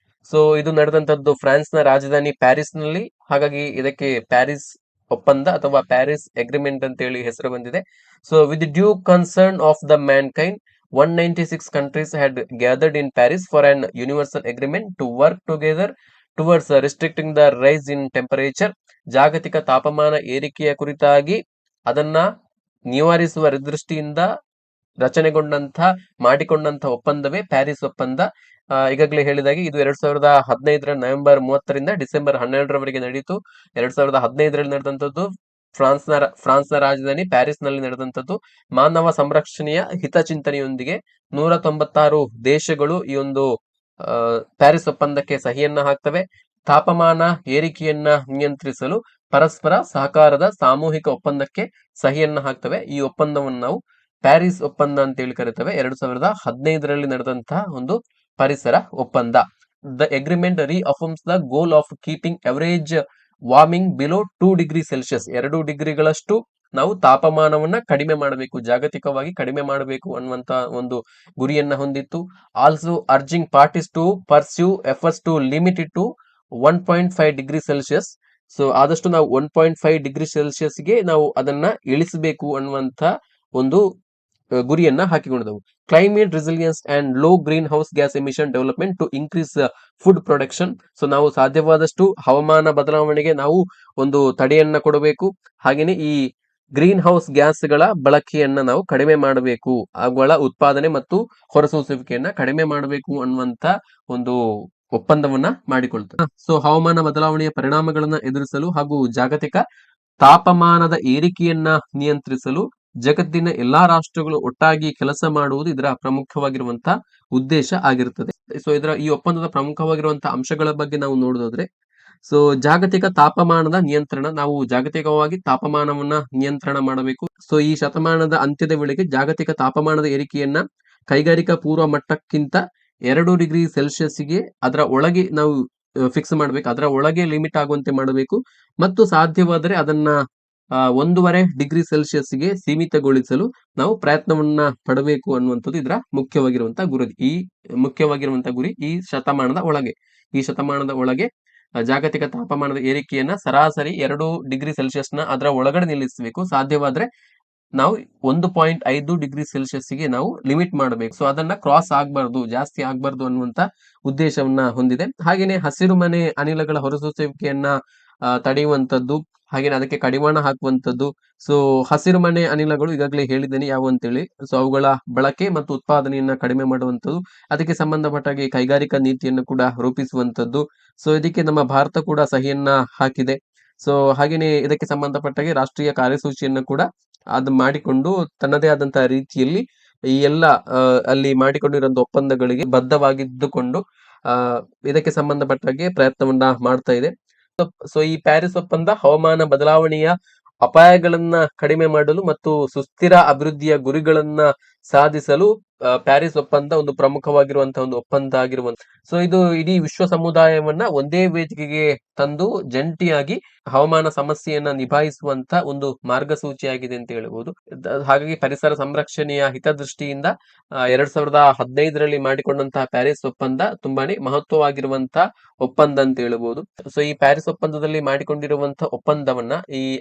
ಸೊ ಇದು ನಡೆದಂತದ್ದು ಫ್ರಾನ್ಸ್ ನ ರಾಜಧಾನಿ ಪ್ಯಾರಿಸ್ ನಲ್ಲಿ. ಹಾಗಾಗಿ ಇದಕ್ಕೆ ಪ್ಯಾರಿಸ್ ಒಪ್ಪಂದ ಅಥವಾ ಪ್ಯಾರಿಸ್ ಅಗ್ರಿಮೆಂಟ್ ಅಂತ ಹೇಳಿ ಹೆಸರು ಬಂದಿದೆ. So with due concern of the mankind 196 countries had gathered in Paris for an universal agreement to work together towards restricting the rise in temperature. ಜಾಗತಿಕ ತಾಪಮಾನ ಏರಿಕೆಯ ಕುರಿತಾಗಿ ಅದನ್ನ ನಿವಾರಿಸುವ ದೃಷ್ಟಿಯಿಂದ ಮಾಡಿಕೊಂಡಂತ ಒಪ್ಪಂದವೇ ಪ್ಯಾರಿಸ್ ಒಪ್ಪಂದ. ಈಗಾಗಲೇ ಹೇಳಿದಾಗೆ ಇದು 2015 ನವೆಂಬರ್ 30ರಿಂದ ಡಿಸೆಂಬರ್ 12ರವರೆಗೆ ನಡೆಯಿತು. 2015ರಲ್ಲಿ ನಡೆದಂತದ್ದು ಫ್ರಾನ್ಸ್ ನ ರಾಜಧಾನಿ ಪ್ಯಾರಿಸ್ ನಲ್ಲಿ ನಡೆದಂತದ್ದು. ಮಾನವ ಸಂರಕ್ಷಣೆಯ ಹಿತಚಿಂತನೆಯೊಂದಿಗೆ 196 ದೇಶಗಳು ಈ ಒಂದು ಪ್ಯಾರಿಸ್ ಒಪ್ಪಂದಕ್ಕೆ ಸಹಿಯನ್ನ ಹಾಕ್ತವೆ. ತಾಪಮಾನ ಏರಿಕೆಯನ್ನ ನಿಯಂತ್ರಿಸಲು ಪರಸ್ಪರ ಸಹಕಾರದ ಸಾಮೂಹಿಕ ಒಪ್ಪಂದಕ್ಕೆ ಸಹಿಯನ್ನ ಹಾಕ್ತವೆ. ಈ ಒಪ್ಪಂದವನ್ನು ನಾವು ಪ್ಯಾರಿಸ್ ಒಪ್ಪಂದ ಅಂತ ಹೇಳಿ ಕರೀತೇವೆ. 2015ರಲ್ಲಿ ನಡೆದಂತಹ ಒಂದು ಪರಿಸರ ಒಪ್ಪಂದ. The agreement reaffirms the goal of keeping average warming below 2 degree Celsius. 2 ಡಿಗ್ರಿಗಳಷ್ಟು ನಾವು ತಾಪಮಾನವನ್ನ ಕಡಿಮೆ ಮಾಡಬೇಕು, ಜಾಗತಿಕವಾಗಿ ಕಡಿಮೆ ಮಾಡಬೇಕು ಅನ್ನುವಂತ ಒಂದು ಗುರಿಯನ್ನ ಹೊಂದಿತ್ತು. Also urging parties to pursue efforts to limit it to 1.5 degree Celsius. So ಆದಷ್ಟು ನಾವು 1.5 ಡಿಗ್ರಿ ಸೆಲ್ಸಿಯಸ್ಗೆ ನಾವು ಅದನ್ನ ಇಳಿಸಬೇಕು ಅನ್ನುವಂತ ಒಂದು ಗುರಿಯನ್ನ ಹಾಕಿಕೊಂಡಿದ್ದವು. Climate resilience and low green house gas emission development to increase food production. So ನಾವು ಸಾಧ್ಯವಾದಷ್ಟು ಹವಾಮಾನ ಬದಲಾವಣೆಗೆ ನಾವು ಒಂದು ತಡೆಯನ್ನ ಕೊಡಬೇಕು. ಹಾಗೇನೆ ಈ ಗ್ರೀನ್ ಹೌಸ್ ಗ್ಯಾಸ್ಗಳ ಬಳಕೆಯನ್ನ ನಾವು ಕಡಿಮೆ ಮಾಡಬೇಕು, ಅವುಗಳ ಉತ್ಪಾದನೆ ಮತ್ತು ಹೊರಸೂಸುವಿಕೆಯನ್ನ ಕಡಿಮೆ ಮಾಡಬೇಕು ಅನ್ನುವಂತ ಒಂದು ಒಪ್ಪಂದವನ್ನ ಮಾಡಿಕೊಳ್ತಾರೆ. ಸೊ ಹವಾಮಾನ ಬದಲಾವಣೆಯ ಪರಿಣಾಮಗಳನ್ನ ಎದುರಿಸಲು ಹಾಗೂ ಜಾಗತಿಕ ತಾಪಮಾನದ ಏರಿಕೆಯನ್ನ ನಿಯಂತ್ರಿಸಲು ಜಗತ್ತಿನ ಎಲ್ಲಾ ರಾಷ್ಟ್ರಗಳು ಒಟ್ಟಾಗಿ ಕೆಲಸ ಮಾಡುವುದು ಇದರ ಪ್ರಮುಖವಾಗಿರುವಂತಹ ಉದ್ದೇಶ ಆಗಿರುತ್ತದೆ. ಸೊ ಈ ಒಪ್ಪಂದದ ಪ್ರಮುಖವಾಗಿರುವಂತಹ ಅಂಶಗಳ ಬಗ್ಗೆ ನಾವು ನೋಡೋದಾದ್ರೆ, ಸೊ ಜಾಗತಿಕ ತಾಪಮಾನದ ನಿಯಂತ್ರಣ, ನಾವು ಜಾಗತಿಕವಾಗಿ ತಾಪಮಾನವನ್ನ ನಿಯಂತ್ರಣ ಮಾಡಬೇಕು. ಸೊ ಈ ಶತಮಾನದ ಅಂತ್ಯದ ವೇಳೆಗೆ ಜಾಗತಿಕ ತಾಪಮಾನದ ಏರಿಕೆಯನ್ನ ಕೈಗಾರಿಕಾ ಪೂರ್ವ ಮಟ್ಟಕ್ಕಿಂತ 2 ಡಿಗ್ರಿ ಸೆಲ್ಸಿಯಸ್ಗೆ ಅದರ ಒಳಗೆ ನಾವು ಫಿಕ್ಸ್ ಮಾಡಬೇಕು, ಅದರ ಒಳಗೆ ಲಿಮಿಟ್ ಆಗುವಂತೆ ಮಾಡಬೇಕು ಮತ್ತು ಸಾಧ್ಯವಾದರೆ ಅದನ್ನ 1.5 ಡಿಗ್ರಿ ಸೆಲ್ಸಿಯಸ್ಗೆ ಸೀಮಿತಗೊಳಿಸಲು ನಾವು ಪ್ರಯತ್ನವನ್ನ ಪಡಬೇಕು ಅನ್ನುವಂಥದ್ದು ಇದರ ಮುಖ್ಯವಾಗಿರುವಂತಹ ಗುರಿ. ಈ ಶತಮಾನದ ಒಳಗೆ ಜಾಗತಿಕ ತಾಪಮಾನದ ಏರಿಕೆಯನ್ನ ಸರಾಸರಿ 2 ಡಿಗ್ರಿ ಸೆಲ್ಸಿಯಸ್ನ ಅದರ ಒಳಗಡೆ ನಿಲ್ಲಿಸಬೇಕು. ಸಾಧ್ಯವಾದ್ರೆ ನಾವು 1.5 ಡಿಗ್ರಿ ಸೆಲ್ಸಿಯಸ್ಗೆ ನಾವು ಲಿಮಿಟ್ ಮಾಡಬೇಕು. ಸೊ ಅದನ್ನ ಕ್ರಾಸ್ ಆಗ್ಬಾರ್ದು, ಜಾಸ್ತಿ ಆಗ್ಬಾರ್ದು ಅನ್ನುವಂತ ಉದ್ದೇಶವನ್ನ ಹೊಂದಿದೆ. ಹಾಗೇನೆ ಹಸಿರು ಮನೆ ಅನಿಲಗಳ ಹೊರಸೂಸುವಿಕೆಯನ್ನ ತಡೆಯುವಂತದ್ದು, ಹಾಗೇನೆ ಅದಕ್ಕೆ ಕಡಿವಾಣ ಹಾಕುವಂತದ್ದು. ಸೊ ಹಸಿರು ಮನೆ ಅನಿಲಗಳು ಈಗಾಗಲೇ ಹೇಳಿದ್ದೇನೆ ಯಾವ ಅಂತೇಳಿ. ಸೊ ಅವುಗಳ ಬಳಕೆ ಮತ್ತು ಉತ್ಪಾದನೆಯನ್ನ ಕಡಿಮೆ ಮಾಡುವಂತದ್ದು, ಅದಕ್ಕೆ ಸಂಬಂಧಪಟ್ಟಾಗಿ ಕೈಗಾರಿಕಾ ನೀತಿಯನ್ನು ಕೂಡ ರೂಪಿಸುವಂತದ್ದು. ಸೊ ಇದಕ್ಕೆ ನಮ್ಮ ಭಾರತ ಕೂಡ ಸಹಿಯನ್ನ ಹಾಕಿದೆ. ಸೊ ಹಾಗೇನೆ ಇದಕ್ಕೆ ಸಂಬಂಧಪಟ್ಟಾಗೆ ರಾಷ್ಟ್ರೀಯ ಕಾರ್ಯಸೂಚಿಯನ್ನು ಕೂಡ ಅದು ಮಾಡಿಕೊಂಡು ತನ್ನದೇ ಆದಂತಹ ರೀತಿಯಲ್ಲಿ ಈ ಎಲ್ಲ ಅಲ್ಲಿ ಮಾಡಿಕೊಂಡಿರುವಂತ ಒಪ್ಪಂದಗಳಿಗೆ ಬದ್ಧವಾಗಿದ್ದುಕೊಂಡು ಆ ಇದಕ್ಕೆ ಸಂಬಂಧಪಟ್ಟ ಹಾಗೆ ಪ್ರಯತ್ನವನ್ನ ಮಾಡ್ತಾ ಇದೆ. ಸೊ ಈ ಪ್ಯಾರಿಸ್ ಒಪ್ಪಂದ ಹವಾಮಾನ ಬದಲಾವಣೆಯ ಅಪಾಯಗಳನ್ನ ಕಡಿಮೆ ಮಾಡಲು ಮತ್ತು ಸುಸ್ಥಿರ ಅಭಿವೃದ್ಧಿಯ ಗುರಿಗಳನ್ನ ಸಾಧಿಸಲು ಪ್ಯಾರಿಸ್ ಒಪ್ಪಂದ ಒಂದು ಪ್ರಮುಖವಾಗಿರುವಂತಹ ಒಂದು ಒಪ್ಪಂದ ಆಗಿರುವಂತ. ಸೊ ಇದು ಇಡೀ ವಿಶ್ವ ಸಮುದಾಯವನ್ನ ಒಂದೇ ವೇದಿಕೆಗೆ ತಂದು ಜಂಟಿಯಾಗಿ ಹವಾಮಾನ ಸಮಸ್ಯೆಯನ್ನ ನಿಭಾಯಿಸುವಂತ ಒಂದು ಮಾರ್ಗಸೂಚಿಯಾಗಿದೆ ಅಂತ ಹೇಳ್ಬಹುದು. ಹಾಗಾಗಿ ಪರಿಸರ ಸಂರಕ್ಷಣೆಯ ಹಿತದೃಷ್ಟಿಯಿಂದ 2015ರಲ್ಲಿ ಮಾಡಿಕೊಂಡಂತಹ ಪ್ಯಾರಿಸ್ ಒಪ್ಪಂದ ತುಂಬಾನೇ ಮಹತ್ವವಾಗಿರುವಂತಹ ಒಪ್ಪಂದ ಅಂತ ಹೇಳ್ಬಹುದು. ಸೊ ಈ ಪ್ಯಾರಿಸ್ ಒಪ್ಪಂದದಲ್ಲಿ ಮಾಡಿಕೊಂಡಿರುವಂತಹ ಒಪ್ಪಂದವನ್ನ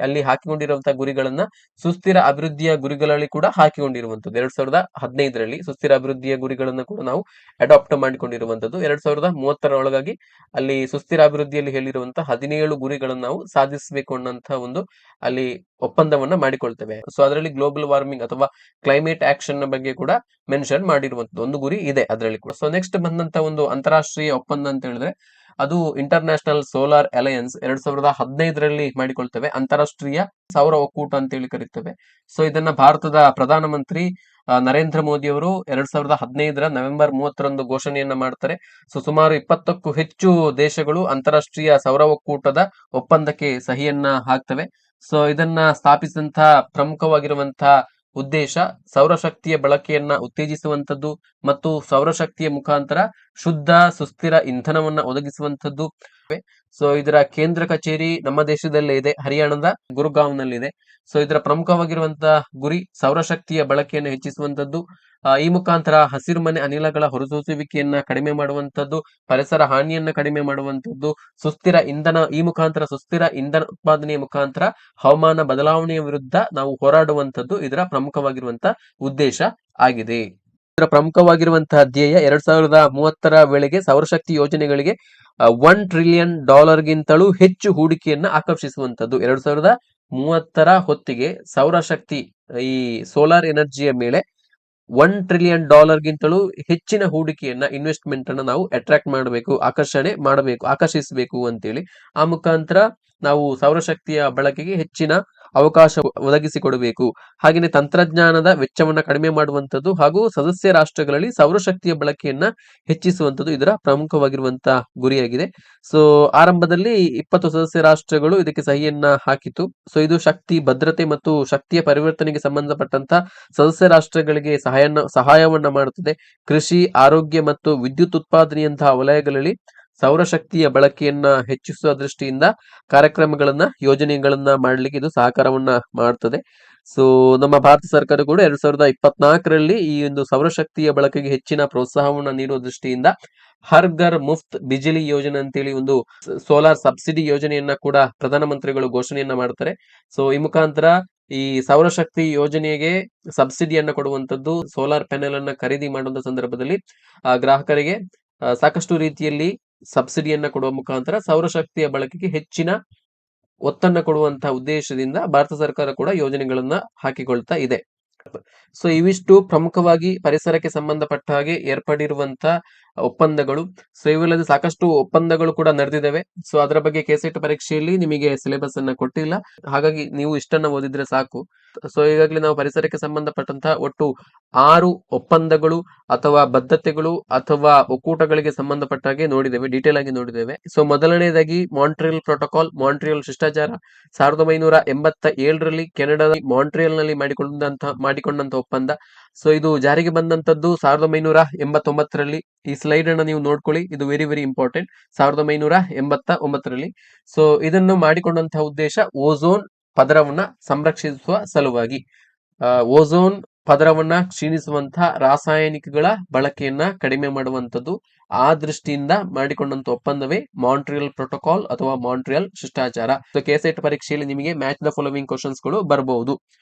ಅಲ್ಲಿ ಹಾಕಿಕೊಂಡಿರುವಂತಹ ಗುರಿಗಳನ್ನ ಸುಸ್ಥಿರ ಅಭಿವೃದ್ಧಿಯ ಗುರಿಗಳಲ್ಲಿ ಕೂಡ ಹಾಕಿಕೊಂಡಿರುವಂತದ್ದು. 2015ರಲ್ಲಿ ಸುಸ್ಥಿರ ಅಭಿವೃದ್ಧಿಯ ಗುರಿಗಳನ್ನ ಕೂಡ ನಾವು ಅಡಾಪ್ಟ್ ಮಾಡಿಕೊಂಡಿರುವಂತದ್ದು. 2030ರ ಒಳಗಾಗಿ ಅಲ್ಲಿ ಸುಸ್ಥಿರ ಅಭಿವೃದ್ಧಿಯಲ್ಲಿ ಹೇಳಿರುವಂತಹ 17 ಗುರಿಗಳನ್ನು ನಾವು ಸಾಧಿಸಬೇಕು ಅನ್ನೋಂತಹ ಒಂದು ಅಲ್ಲಿ ಒಪ್ಪಂದವನ್ನ ಮಾಡಿಕೊಳ್ತೇವೆ. ಸೊ ಅದರಲ್ಲಿ ಗ್ಲೋಬಲ್ ವಾರ್ಮಿಂಗ್ ಅಥವಾ ಕ್ಲೈಮೇಟ್ ಆಕ್ಷನ್ ನ ಬಗ್ಗೆ ಕೂಡ ಮೆನ್ಷನ್ ಮಾಡಿರುವಂತದ್ದು ಒಂದು ಗುರಿ ಇದೆ ಅದರಲ್ಲಿ ಕೂಡ. ಸೊ ನೆಕ್ಸ್ಟ್ ಬಂದಂತ ಒಂದು ಅಂತಾರಾಷ್ಟ್ರೀಯ ಒಪ್ಪಂದ ಅಂತ ಹೇಳಿದ್ರೆ ಅದು ಇಂಟರ್ನ್ಯಾಷನಲ್ ಸೋಲಾರ್ ಅಲಯನ್ಸ್ 2015ರಲ್ಲಿ ಮಾಡಿಕೊಳ್ತೇವೆ. ಅಂತಾರಾಷ್ಟ್ರೀಯ ಸೌರ ಒಕ್ಕೂಟ ಅಂತ ಹೇಳಿ ಕರೀತೇವೆ. ಸೊ ಇದನ್ನ ಭಾರತದ ಪ್ರಧಾನಮಂತ್ರಿ ನರೇಂದ್ರ ಮೋದಿ ಅವರು 2015ರ ನವೆಂಬರ್ 30ರಂದು ಘೋಷಣೆಯನ್ನ ಮಾಡ್ತಾರೆ. ಸೊ ಸುಮಾರು 20ಕ್ಕೂ ಹೆಚ್ಚು ದೇಶಗಳು ಅಂತಾರಾಷ್ಟ್ರೀಯ ಸೌರ ಒಕ್ಕೂಟದ ಒಪ್ಪಂದಕ್ಕೆ ಸಹಿಯನ್ನ ಹಾಕ್ತವೆ. ಸೊ ಇದನ್ನ ಸ್ಥಾಪಿಸಿದಂತಹ ಪ್ರಮುಖವಾಗಿರುವಂತಹ ಉದ್ದೇಶ ಸೌರಶಕ್ತಿಯ ಬಳಕೆಯನ್ನ ಉತ್ತೇಜಿಸುವಂತದ್ದು ಮತ್ತು ಸೌರಶಕ್ತಿಯ ಮುಖಾಂತರ ಶುದ್ಧ ಸುಸ್ಥಿರ ಇಂಧನವನ್ನ ಒದಗಿಸುವಂತದ್ದು. ಸೊ ಇದರ ಕೇಂದ್ರ ಕಚೇರಿ ನಮ್ಮ ದೇಶದಲ್ಲೇ ಇದೆ, ಹರಿಯಾಣದ ಗುರುಗಾಂವ್ನಲ್ಲಿದೆ. ಸೊ ಇದರ ಪ್ರಮುಖವಾಗಿರುವಂತಹ ಗುರಿ ಸೌರಶಕ್ತಿಯ ಬಳಕೆಯನ್ನು ಹೆಚ್ಚಿಸುವಂತದ್ದು. ಈ ಮುಖಾಂತರ ಹಸಿರುಮನೆ ಅನಿಲಗಳ ಹೊರಸೂಸುವಿಕೆಯನ್ನ ಕಡಿಮೆ ಮಾಡುವಂತದ್ದು, ಪರಿಸರ ಹಾನಿಯನ್ನ ಕಡಿಮೆ ಮಾಡುವಂತದ್ದು, ಸುಸ್ಥಿರ ಇಂಧನ ಈ ಮುಖಾಂತರ ಸುಸ್ಥಿರ ಇಂಧನ ಉತ್ಪಾದನೆಯ ಮುಖಾಂತರ ಹವಾಮಾನ ಬದಲಾವಣೆಯ ವಿರುದ್ಧ ನಾವು ಹೋರಾಡುವಂತದ್ದು ಇದರ ಪ್ರಮುಖವಾಗಿರುವಂತಹ ಉದ್ದೇಶ ಆಗಿದೆ. ಇದರ ಪ್ರಮುಖವಾಗಿರುವಂತಹ ಧ್ಯೇಯ 2030ರ ವೇಳೆಗೆ ಸೌರಶಕ್ತಿ ಯೋಜನೆಗಳಿಗೆ $1 ಟ್ರಿಲಿಯನ್ ಗಿಂತಲೂ ಹೆಚ್ಚು ಹೂಡಿಕೆಯನ್ನ ಆಕರ್ಷಿಸುವಂತದ್ದು. 2030ರ ಹೊತ್ತಿಗೆ ಸೌರಶಕ್ತಿ ಈ ಸೋಲಾರ್ ಎನರ್ಜಿಯ ಮೇಲೆ $1 ಟ್ರಿಲಿಯನ್ ಗಿಂತಲೂ ಹೆಚ್ಚಿನ ಹೂಡಿಕೆಯನ್ನ ಇನ್ವೆಸ್ಟ್ಮೆಂಟ್ ಅನ್ನ ನಾವು ಅಟ್ರಾಕ್ಟ್ ಮಾಡಬೇಕು, ಆಕರ್ಷಿಸಬೇಕು ಅಂತೇಳಿ. ಆ ಮುಖಾಂತರ ನಾವು ಸೌರಶಕ್ತಿಯ ಬಳಕೆಗೆ ಹೆಚ್ಚಿನ ಅವಕಾಶ ಒದಗಿಸಿಕೊಡಬೇಕು. ಹಾಗೆಯೇ ತಂತ್ರಜ್ಞಾನದ ವೆಚ್ಚವನ್ನ ಕಡಿಮೆ ಮಾಡುವಂತದ್ದು ಹಾಗೂ ಸದಸ್ಯ ರಾಷ್ಟ್ರಗಳಲ್ಲಿ ಸೌರಶಕ್ತಿಯ ಬಳಕೆಯನ್ನ ಹೆಚ್ಚಿಸುವಂತದ್ದು ಇದರ ಪ್ರಮುಖವಾಗಿರುವಂತಹ ಗುರಿಯಾಗಿದೆ. ಸೊ ಆರಂಭದಲ್ಲಿ 20 ಸದಸ್ಯ ರಾಷ್ಟ್ರಗಳು ಇದಕ್ಕೆ ಸಹಿಯನ್ನ ಹಾಕಿತು. ಸೊ ಇದು ಶಕ್ತಿ ಭದ್ರತೆ ಮತ್ತು ಶಕ್ತಿಯ ಪರಿವರ್ತನೆಗೆ ಸಂಬಂಧಪಟ್ಟಂತ ಸದಸ್ಯ ರಾಷ್ಟ್ರಗಳಿಗೆ ಸಹಾಯವನ್ನ ಮಾಡುತ್ತದೆ. ಕೃಷಿ, ಆರೋಗ್ಯ ಮತ್ತು ವಿದ್ಯುತ್ ಉತ್ಪಾದನೆಯಂತಹ ವಲಯಗಳಲ್ಲಿ ಸೌರಶಕ್ತಿಯ ಬಳಕೆಯನ್ನ ಹೆಚ್ಚಿಸುವ ದೃಷ್ಟಿಯಿಂದ ಕಾರ್ಯಕ್ರಮಗಳನ್ನ ಯೋಜನೆಗಳನ್ನ ಮಾಡ್ಲಿಕ್ಕೆ ಇದು ಸಹಕಾರವನ್ನ ಮಾಡ್ತದೆ. ಸೊ ನಮ್ಮ ಭಾರತ ಸರ್ಕಾರ ಕೂಡ 2024ರಲ್ಲಿ ಈ ಒಂದು ಸೌರಶಕ್ತಿಯ ಬಳಕೆಗೆ ಹೆಚ್ಚಿನ ಪ್ರೋತ್ಸಾಹವನ್ನ ನೀಡುವ ದೃಷ್ಟಿಯಿಂದ ಹರ್ ಘರ್ ಮುಫ್ತ್ ಬಿಜಿಲಿ ಯೋಜನೆ ಅಂತೇಳಿ ಒಂದು ಸೋಲಾರ್ ಸಬ್ಸಿಡಿ ಯೋಜನೆಯನ್ನ ಕೂಡ ಪ್ರಧಾನಮಂತ್ರಿಗಳು ಘೋಷಣೆಯನ್ನ ಮಾಡ್ತಾರೆ. ಸೊ ಈ ಮುಖಾಂತರ ಈ ಸೌರಶಕ್ತಿ ಯೋಜನೆಗೆ ಸಬ್ಸಿಡಿಯನ್ನ ಕೊಡುವಂತದ್ದು, ಸೋಲಾರ್ ಪ್ಯಾನೆಲ್ ಅನ್ನ ಖರೀದಿ ಮಾಡುವಂತ ಸಂದರ್ಭದಲ್ಲಿ ಗ್ರಾಹಕರಿಗೆ ಸಾಕಷ್ಟು ರೀತಿಯಲ್ಲಿ ಸಬ್ಸಿಡಿಯನ್ನ ಕೊಡುವ ಮುಖಾಂತರ ಸೌರಶಕ್ತಿಯ ಬಳಕೆಗೆ ಹೆಚ್ಚಿನ ಒತ್ತನ್ನ ಕೊಡುವಂತಹ ಉದ್ದೇಶದಿಂದ ಭಾರತ ಸರ್ಕಾರ ಕೂಡ ಯೋಜನೆಗಳನ್ನ ಹಾಕಿಕೊಳ್ತಾ ಇದೆ. ಸೊ ಇವಿಷ್ಟು ಪ್ರಮುಖವಾಗಿ ಪರಿಸರಕ್ಕೆ ಸಂಬಂಧಪಟ್ಟ ಹಾಗೆ ಏರ್ಪಡಿರುವಂತಹ ಒಪ್ಪಂದಗಳು. ಸೊ ಇವೆಲ್ಲದ ಸಾಕಷ್ಟು ಒಪ್ಪಂದಗಳು ಕೂಡ ನಡೆದಿದ್ದಾವೆ. ಸೊ ಅದರ ಬಗ್ಗೆ ಕೆಸೆಟ್ ಪರೀಕ್ಷೆಯಲ್ಲಿ ನಿಮಗೆ ಸಿಲೆಬಸ್ ಅನ್ನ ಕೊಟ್ಟಿಲ್ಲ, ಹಾಗಾಗಿ ನೀವು ಇಷ್ಟನ್ನ ಓದಿದ್ರೆ ಸಾಕು. ಸೊ ಈಗಾಗಲೇ ನಾವು ಪರಿಸರಕ್ಕೆ ಸಂಬಂಧಪಟ್ಟಂತಹ ಒಟ್ಟು 6 ಒಪ್ಪಂದಗಳು ಅಥವಾ ಬದ್ಧತೆಗಳು ಅಥವಾ ಒಕ್ಕೂಟಗಳಿಗೆ ಸಂಬಂಧಪಟ್ಟ ಹಾಗೆ ನೋಡಿದ್ದೇವೆ, ಡೀಟೇಲ್ ಆಗಿ ನೋಡಿದ್ದೇವೆ. ಸೊ ಮೊದಲನೇದಾಗಿ ಮಾಂಟ್ರಿಯಲ್ ಪ್ರೋಟೋಕಾಲ್, ಮಾಂಟ್ರಿಯಲ್ ಶಿಷ್ಟಾಚಾರ 1987ರಲ್ಲಿ ಕೆನಡಾದ ಮಾಂಟ್ರಿಯಲ್ ನಲ್ಲಿ ಮಾಡಿಕೊಂಡಂತ ಒಪ್ಪಂದ. ಸೊ ಇದು ಜಾರಿಗೆ ಬಂದಂತದ್ದು 1989ರಲ್ಲಿ. ಈ ಸ್ಲೈಡ್ ಅನ್ನ ನೀವು ನೋಡ್ಕೊಳ್ಳಿ, ಇದು ವೆರಿ ವೆರಿ ಇಂಪಾರ್ಟೆಂಟ್. 1989ರಲ್ಲಿ. ಸೊ ಇದನ್ನು ಮಾಡಿಕೊಂಡಂತಹ ಉದ್ದೇಶ ಓಝೋನ್ ಪದರವನ್ನ ಸಂರಕ್ಷಿಸುವ ಸಲುವಾಗಿ. ಓಝೋನ್ ಪದರವನ್ನ ಕ್ಷೀಣಿಸುವಂತಹ ರಾಸಾಯನಿಕಗಳ ಬಳಕೆಯನ್ನ ಕಡಿಮೆ ಮಾಡುವಂತದ್ದು. ಆ ದೃಷ್ಟಿಯಿಂದ ಮಾಡಿಕೊಂಡಂತ ಒಪ್ಪಂದವೇ ಮಾಂಟ್ರಿಯಲ್ ಪ್ರೋಟೋಕಾಲ್ ಅಥವಾ ಮಾಂಟ್ರಿಯಲ್ ಶಿಷ್ಟಾಚಾರ. ಸೊ ಕೆಸೆಟ್ ಪರೀಕ್ಷೆಯಲ್ಲಿ ನಿಮಗೆ ಮ್ಯಾಚ್ ದ ಫಾಲೋವಿಂಗ್ ಕ್ವಶನ್ಸ್ ಗಳು ಬರಬಹುದು.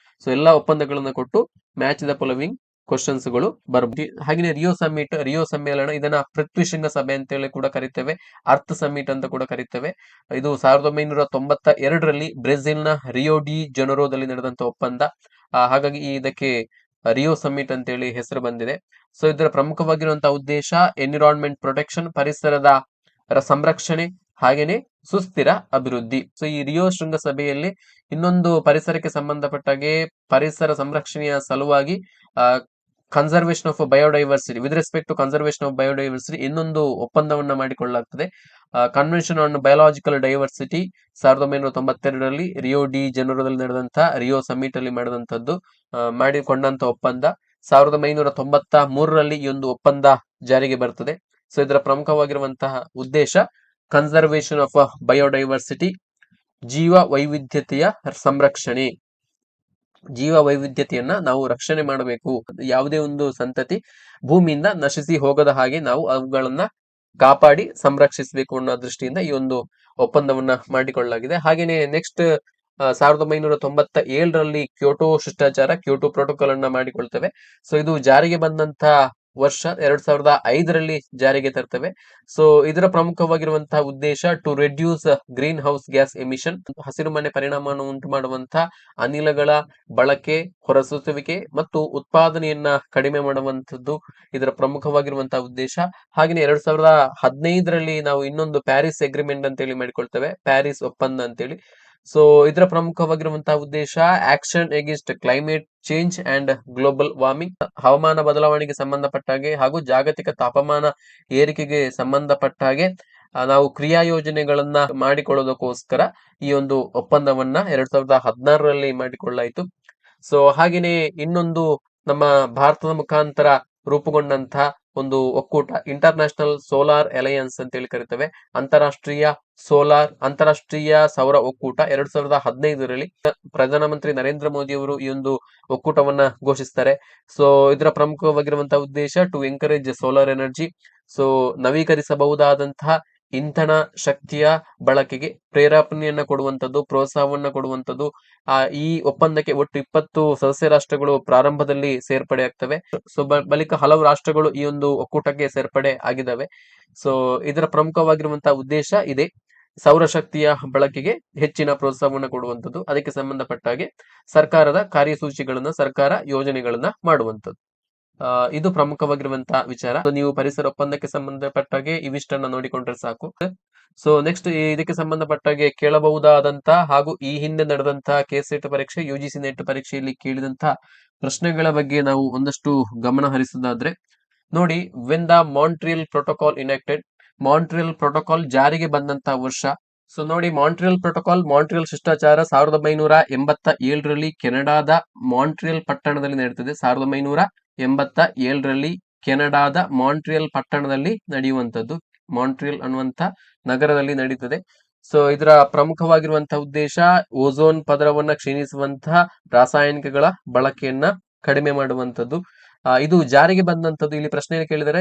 ಸೊ ಎಲ್ಲಾ ಒಪ್ಪಂದಗಳನ್ನ ಕೊಟ್ಟು ಮ್ಯಾಚ್ ದ ಫಾಲೋವಿಂಗ್ ಕ್ವಶನ್ಸ್ ಗಳು ಬರಬಹುದು. ಹಾಗೆ ರಿಯೋ ಸಮ್ಮೇಳನ, ಇದನ್ನ ಪೃಥ್ವಿ ಶೃಂಗ ಸಭೆ ಅಂತ ಹೇಳಿ ಕೂಡ ಕರಿತೇವೆ, ಅರ್ತ್ ಸಮಿಟ್ ಅಂತ ಕೂಡ ಕರಿತೇವೆ. ಇದು 1992ರಲ್ಲಿ ಬ್ರೆಜಿಲ್ ನ ರಿಯೋ ಡಿ ಜನರೋದಲ್ಲಿ ನಡೆದಂತ ಒಪ್ಪಂದ. ಹಾಗಾಗಿ ಇದಕ್ಕೆ ರಿಯೋ ಸಮಿಟ್ ಅಂತೇಳಿ ಹೆಸರು ಬಂದಿದೆ. ಸೊ ಇದರ ಪ್ರಮುಖವಾಗಿರುವಂತಹ ಉದ್ದೇಶ ಎನ್ವಿರಾನ್ಮೆಂಟ್ ಪ್ರೊಟೆಕ್ಷನ್, ಪರಿಸರದ ಸಂರಕ್ಷಣೆ ಹಾಗೇನೆ ಸುಸ್ಥಿರ ಅಭಿವೃದ್ಧಿ. ಸೊ ಈ ರಿಯೋ ಶೃಂಗಸಭೆಯಲ್ಲಿ ಇನ್ನೊಂದು ಪರಿಸರಕ್ಕೆ ಸಂಬಂಧಪಟ್ಟಾಗೆ ಪರಿಸರ ಸಂರಕ್ಷಣೆಯ ಸಲುವಾಗಿ conservation of biodiversity, with respect to conservation of biodiversity ಇನ್ನೊಂದು ಒಪ್ಪಂದವನ್ನ ಮಾಡಿಕೊಳ್ಳಲಾಗ್ತದೆ. ಕನ್ವೆನ್ಷನ್ ಆನ್ ಬಯೋಲಾಜಿಕಲ್ ಡೈವರ್ಸಿಟಿ 1992ರಲ್ಲಿ ರಿಯೋ ಡಿ ಜನರೋದಲ್ಲಿ ನಡೆದಂತಹ ರಿಯೋ ಸಮ್ಮಿಟ್ ಅಲ್ಲಿ ಮಾಡಿಕೊಂಡಂತ ಒಪ್ಪಂದ. 1993ರಲ್ಲಿ ಈ ಒಂದು ಒಪ್ಪಂದ ಜಾರಿಗೆ ಬರ್ತದೆ. ಸೊ ಇದರ ಪ್ರಮುಖವಾಗಿರುವಂತಹ ಉದ್ದೇಶ ಕನ್ಸರ್ವೇಷನ್ ಆಫ್ ಬಯೋಡೈವರ್ಸಿಟಿ, ಜೀವ ವೈವಿಧ್ಯತೆಯ ಸಂರಕ್ಷಣೆ. ಜೀವ ವೈವಿಧ್ಯತೆಯನ್ನ ನಾವು ರಕ್ಷಣೆ ಮಾಡಬೇಕು. ಯಾವುದೇ ಒಂದು ಸಂತತಿ ಭೂಮಿಯಿಂದ ನಶಿಸಿ ಹೋಗದ ಹಾಗೆ ನಾವು ಅವುಗಳನ್ನ ಕಾಪಾಡಿ ಸಂರಕ್ಷಿಸಬೇಕು ಅನ್ನೋ ದೃಷ್ಟಿಯಿಂದ ಈ ಒಂದು ಒಪ್ಪಂದವನ್ನ ಮಾಡಿಕೊಳ್ಳಲಾಗಿದೆ. ಹಾಗೇನೆ ನೆಕ್ಸ್ಟ್ 1997ರಲ್ಲಿ ಕ್ಯೋಟೋ ಶಿಷ್ಟಾಚಾರ, ಕ್ಯೋಟೋ ಪ್ರೋಟೋಕಾಲ್ ಅನ್ನ ಮಾಡಿಕೊಳ್ತೇವೆ. ಸೊ ಇದು ಜಾರಿಗೆ ಬಂದಂತ ವರ್ಷ 2005ರಲ್ಲಿ ಜಾರಿಗೆ ತರ್ತವೆ. ಸೊ ಇದರ ಪ್ರಮುಖವಾಗಿರುವಂತಹ ಉದ್ದೇಶ to reduce green house gas emission, ಹಸಿರುಮನೆ ಪರಿಣಾಮವನ್ನು ಉಂಟು ಮಾಡುವಂತಹ ಅನಿಲಗಳ ಬಳಕೆ, ಹೊರಸೂಸುವಿಕೆ ಮತ್ತು ಉತ್ಪಾದನೆಯನ್ನ ಕಡಿಮೆ ಮಾಡುವಂತದ್ದು ಇದರ ಪ್ರಮುಖವಾಗಿರುವಂತಹ ಉದ್ದೇಶ. ಹಾಗೆಯೇ 2015ರಲ್ಲಿ ನಾವು ಇನ್ನೊಂದು ಪ್ಯಾರಿಸ್ ಅಗ್ರಿಮೆಂಟ್ ಅಂತೇಳಿ ಮಾಡಿಕೊಳ್ತೇವೆ, ಪ್ಯಾರಿಸ್ ಒಪ್ಪಂದ ಅಂತೇಳಿ. ಸೊ ಇದರ ಪ್ರಮುಖವಾಗಿರುವಂತಹ ಉದ್ದೇಶ action against climate change and global warming, ಹವಾಮಾನ ಬದಲಾವಣೆಗೆ ಸಂಬಂಧಪಟ್ಟ ಹಾಗೆ ಹಾಗೂ ಜಾಗತಿಕ ತಾಪಮಾನ ಏರಿಕೆಗೆ ಸಂಬಂಧಪಟ್ಟ ಹಾಗೆ ನಾವು ಕ್ರಿಯಾ ಯೋಜನೆಗಳನ್ನ ಮಾಡಿಕೊಳ್ಳೋದಕ್ಕೋಸ್ಕರ ಈ ಒಂದು ಒಪ್ಪಂದವನ್ನ 2016ರಲ್ಲಿ ಮಾಡಿಕೊಳ್ಳಾಯಿತು. ಸೊ ಹಾಗೇನೆ ಇನ್ನೊಂದು ನಮ್ಮ ಭಾರತದ ಮುಖಾಂತರ ರೂಪುಗೊಂಡಂತಹ ಒಂದು ಒಕ್ಕೂಟ ಇಂಟರ್ನ್ಯಾಷನಲ್ ಸೋಲಾರ್ ಅಲಯನ್ಸ್ ಅಂತೇಳಿ ಕರಿತೇವೆ, ಅಂತಾರಾಷ್ಟ್ರೀಯ ಸೌರ ಒಕ್ಕೂಟ 2015ರಲ್ಲಿ ಪ್ರಧಾನಮಂತ್ರಿ ನರೇಂದ್ರ ಮೋದಿ ಅವರು ಈ ಒಂದು ಒಕ್ಕೂಟವನ್ನ ಘೋಷಿಸ್ತಾರೆ. ಸೊ ಇದರ ಪ್ರಮುಖವಾಗಿರುವಂತಹ ಉದ್ದೇಶ to encourage solar energy, so ನವೀಕರಿಸಬಹುದಾದಂತಹ ಇಂಧನ ಶಕ್ತಿಯ ಬಳಕೆಗೆ ಪ್ರೇರೇಪಣೆಯನ್ನ ಕೊಡುವಂತದ್ದು, ಪ್ರೋತ್ಸಾಹವನ್ನ ಕೊಡುವಂತದ್ದು. ಈ ಒಪ್ಪಂದಕ್ಕೆ ಒಟ್ಟು 20 ಸದಸ್ಯ ರಾಷ್ಟ್ರಗಳು ಪ್ರಾರಂಭದಲ್ಲಿ ಸೇರ್ಪಡೆ ಆಗ್ತವೆ. ಸೊ ಬಳಿಕ ಹಲವು ರಾಷ್ಟ್ರಗಳು ಈ ಒಂದು ಒಕ್ಕೂಟಕ್ಕೆ ಸೇರ್ಪಡೆ ಆಗಿದ್ದಾವೆ. ಸೊ ಇದರ ಪ್ರಮುಖವಾಗಿರುವಂತಹ ಉದ್ದೇಶ ಇದೆ ಸೌರಶಕ್ತಿಯ ಬಳಕೆಗೆ ಹೆಚ್ಚಿನ ಪ್ರೋತ್ಸಾಹವನ್ನು ಕೊಡುವಂತದ್ದು, ಅದಕ್ಕೆ ಸಂಬಂಧಪಟ್ಟ ಹಾಗೆ ಸರ್ಕಾರದ ಕಾರ್ಯಸೂಚಿಗಳನ್ನ, ಸರ್ಕಾರ ಯೋಜನೆಗಳನ್ನ ಮಾಡುವಂತದ್ದು. ಇದು ಪ್ರಮುಖವಾಗಿರುವಂತಹ ವಿಚಾರ. ನೀವು ಪರಿಸರ ಒಪ್ಪಂದಕ್ಕೆ ಸಂಬಂಧಪಟ್ಟಾಗೆ ಇವಿಷ್ಟನ್ನ ನೋಡಿಕೊಂಡ್ರೆ ಸಾಕು. ಸೊ ನೆಕ್ಸ್ಟ್ ಇದಕ್ಕೆ ಸಂಬಂಧಪಟ್ಟಾಗೆ ಕೇಳಬಹುದಾದಂತಹ ಹಾಗೂ ಈ ಹಿಂದೆ ನಡೆದಂತಹ ಕೆಸೆಟ್ ಪರೀಕ್ಷೆ, ಯುಜಿಸಿ ನೆಟ್ ಪರೀಕ್ಷೆಯಲ್ಲಿ ಕೇಳಿದಂತಹ ಪ್ರಶ್ನೆಗಳ ಬಗ್ಗೆ ನಾವು ಒಂದಷ್ಟು ಗಮನ ಹರಿಸುವುದಾದ್ರೆ ನೋಡಿ, when the Montreal protocol enacted, Montreal protocol ಜಾರಿಗೆ ಬಂದಂತಹ ವರ್ಷ. ಸೊ ನೋಡಿ, ಮಾಂಟ್ರಿಯಲ್ ಶಿಷ್ಟಾಚಾರ 1987ರಲ್ಲಿ ಕೆನಡಾದ ಮಾಂಟ್ರಿಯಲ್ ಪಟ್ಟಣದಲ್ಲಿ ನಡೆಯುತ್ತದೆ. 1987ರಲ್ಲಿ ಕೆನಡಾದ ಮಾಂಟ್ರಿಯಲ್ ಪಟ್ಟಣದಲ್ಲಿ ನಡೆಯುವಂತದ್ದು, ಮಾಂಟ್ರಿಯಲ್ ಅನ್ನುವಂತ ನಗರದಲ್ಲಿ ನಡೀತದೆ. ಸೊ ಇದರ ಪ್ರಮುಖವಾಗಿರುವಂತಹ ಉದ್ದೇಶ ಓಝೋನ್ ಪದರವನ್ನ ಕ್ಷೀಣಿಸುವಂತಹ ರಾಸಾಯನಿಕಗಳ ಬಳಕೆಯನ್ನ ಕಡಿಮೆ ಮಾಡುವಂತದ್ದು. ಇದು ಜಾರಿಗೆ ಬಂದಂತದ್ದು, ಇಲ್ಲಿ ಪ್ರಶ್ನೆ ಕೇಳಿದರೆ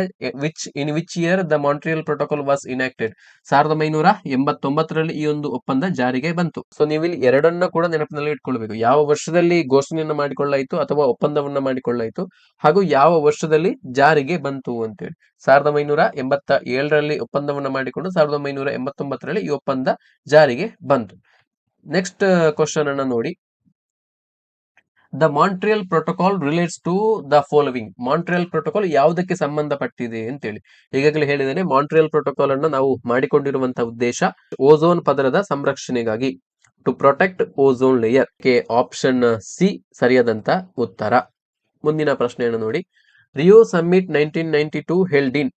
in which year the Montreal protocol was enacted, 1989ರಲ್ಲಿ ಈ ಒಂದು ಒಪ್ಪಂದ ಜಾರಿಗೆ ಬಂತು. ಸೊ ನೀವು ಇಲ್ಲಿ ಎರಡನ್ನ ಕೂಡ ನೆನಪಿನಲ್ಲಿ ಇಟ್ಕೊಳ್ಬೇಕು, ಯಾವ ವರ್ಷದಲ್ಲಿ ಘೋಷಣೆಯನ್ನ ಮಾಡಿಕೊಳ್ಳಾಯಿತು ಅಥವಾ ಒಪ್ಪಂದವನ್ನ ಮಾಡಿಕೊಳ್ಳಾಯಿತು ಹಾಗೂ ಯಾವ ವರ್ಷದಲ್ಲಿ ಜಾರಿಗೆ ಬಂತು ಅಂತೇಳಿ. 1987ರಲ್ಲಿ ಒಪ್ಪಂದವನ್ನ ಮಾಡಿಕೊಂಡು 1989ರಲ್ಲಿ ಈ ಒಪ್ಪಂದ ಜಾರಿಗೆ ಬಂತು. ನೆಕ್ಸ್ಟ್ ಕ್ವಶನ್ ಅನ್ನ ನೋಡಿ, the Montreal protocol relates to the following. Montreal protocol ಯಾವುದಕ್ಕೆ ಸಂಬಂಧಪಟ್ಟಿದೆ ಅಂತೇಳಿ ಈಗಾಗಲೇ ಹೇಳಿದ್ದೇನೆ. ಮಾಂಟ್ರಿಯಲ್ ಪ್ರೋಟೋಕಾಲ್ ಅನ್ನು ನಾವು ಮಾಡಿಕೊಂಡಿರುವಂತಹ ಉದ್ದೇಶ ಓಝೋನ್ ಪದರದ ಸಂರಕ್ಷಣೆಗಾಗಿ, to protect ozone layer. Option C ಸರಿಯಾದಂತ ಉತ್ತರ. ಮುಂದಿನ ಪ್ರಶ್ನೆಯನ್ನು ನೋಡಿ, ರಿಯೋ ಸಮ್ಮಿಟ್ 1992 ಹೆಲ್ಡ್ ಇನ್.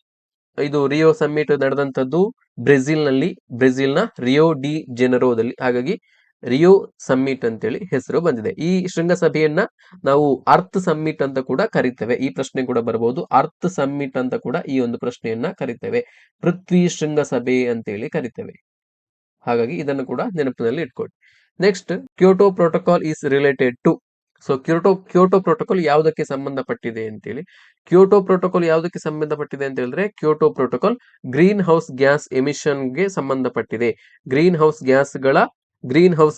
ಇದು ರಿಯೋ ಸಮ್ಮಿಟ್ ನಡೆದಂತದ್ದು ಬ್ರೆಜಿಲ್ನ ರಿಯೋ ಡಿ ಜೆನೆರೋದಲ್ಲಿ, ಹಾಗಾಗಿ ರಿಯೋ ಸಮ್ಮಿಟ್ ಅಂತೇಳಿ ಹೆಸರು ಬಂದಿದೆ. ಈ ಶೃಂಗಸಭೆಯನ್ನ ನಾವು ಅರ್ತ್ ಸಮ್ಮಿಟ್ ಅಂತ ಕೂಡ ಕರಿತೇವೆ. ಈ ಪ್ರಶ್ನೆ ಕೂಡ ಬರಬಹುದು, ಅರ್ತ್ ಸಮ್ಮಿಟ್ ಅಂತ ಕೂಡ ಈ ಒಂದು ಪ್ರಶ್ನೆಯನ್ನ ಕರಿತೇವೆ. ಪೃಥ್ವಿ ಶೃಂಗಸಭೆ ಅಂತೇಳಿ ಕರಿತೇವೆ, ಹಾಗಾಗಿ ಇದನ್ನು ಕೂಡ ನೆನಪಿನಲ್ಲಿ ಇಟ್ಕೊಳ್ಳಿ. Next, Kyoto protocol is related to. So Kyoto protocol ಯಾವುದಕ್ಕೆ ಸಂಬಂಧಪಟ್ಟಿದೆ ಅಂತೇಳಿ. ಕ್ಯೋಟೋ ಪ್ರೋಟೋಕಾಲ್ ಯಾವುದಕ್ಕೆ ಸಂಬಂಧಪಟ್ಟಿದೆ ಅಂತ ಹೇಳಿದ್ರೆ, ಕ್ಯೋಟೋ ಪ್ರೋಟೋಕಾಲ್ ಗ್ರೀನ್ ಹೌಸ್ ಗ್ಯಾಸ್ ಎಮಿಷನ್ಗೆ ಸಂಬಂಧಪಟ್ಟಿದೆ. ಗ್ರೀನ್ ಹೌಸ್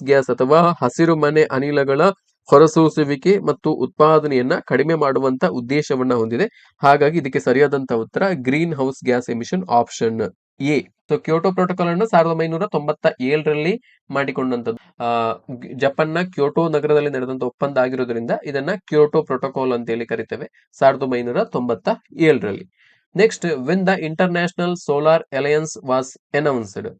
ಗ್ಯಾಸ್ ಅಥವಾ ಹಸಿರು ಮನೆ ಅನಿಲಗಳ ಹೊರಸೂಸುವಿಕೆ ಮತ್ತು ಉತ್ಪಾದನೆಯನ್ನ ಕಡಿಮೆ ಮಾಡುವಂತ ಉದ್ದೇಶವನ್ನ ಹೊಂದಿದೆ. ಹಾಗಾಗಿ ಇದಕ್ಕೆ ಸರಿಯಾದಂತ ಉತ್ತರ green house gas emission, option A. So Kyoto protocol ಅನ್ನು 1997ರಲ್ಲಿ ಮಾಡಿಕೊಂಡಂತದ್ದು. ಜಪಾನ್ನ ಕ್ಯೋಟೋ ನಗರದಲ್ಲಿ ನಡೆದಂತ ಒಪ್ಪಂದ ಆಗಿರೋದ್ರಿಂದ ಇದನ್ನ ಕ್ಯೋಟೋ ಪ್ರೋಟೋಕಾಲ್ ಅಂತೇಳಿ ಕರಿತೇವೆ, 1997ರಲ್ಲಿ. Next, when the international solar alliance was announced.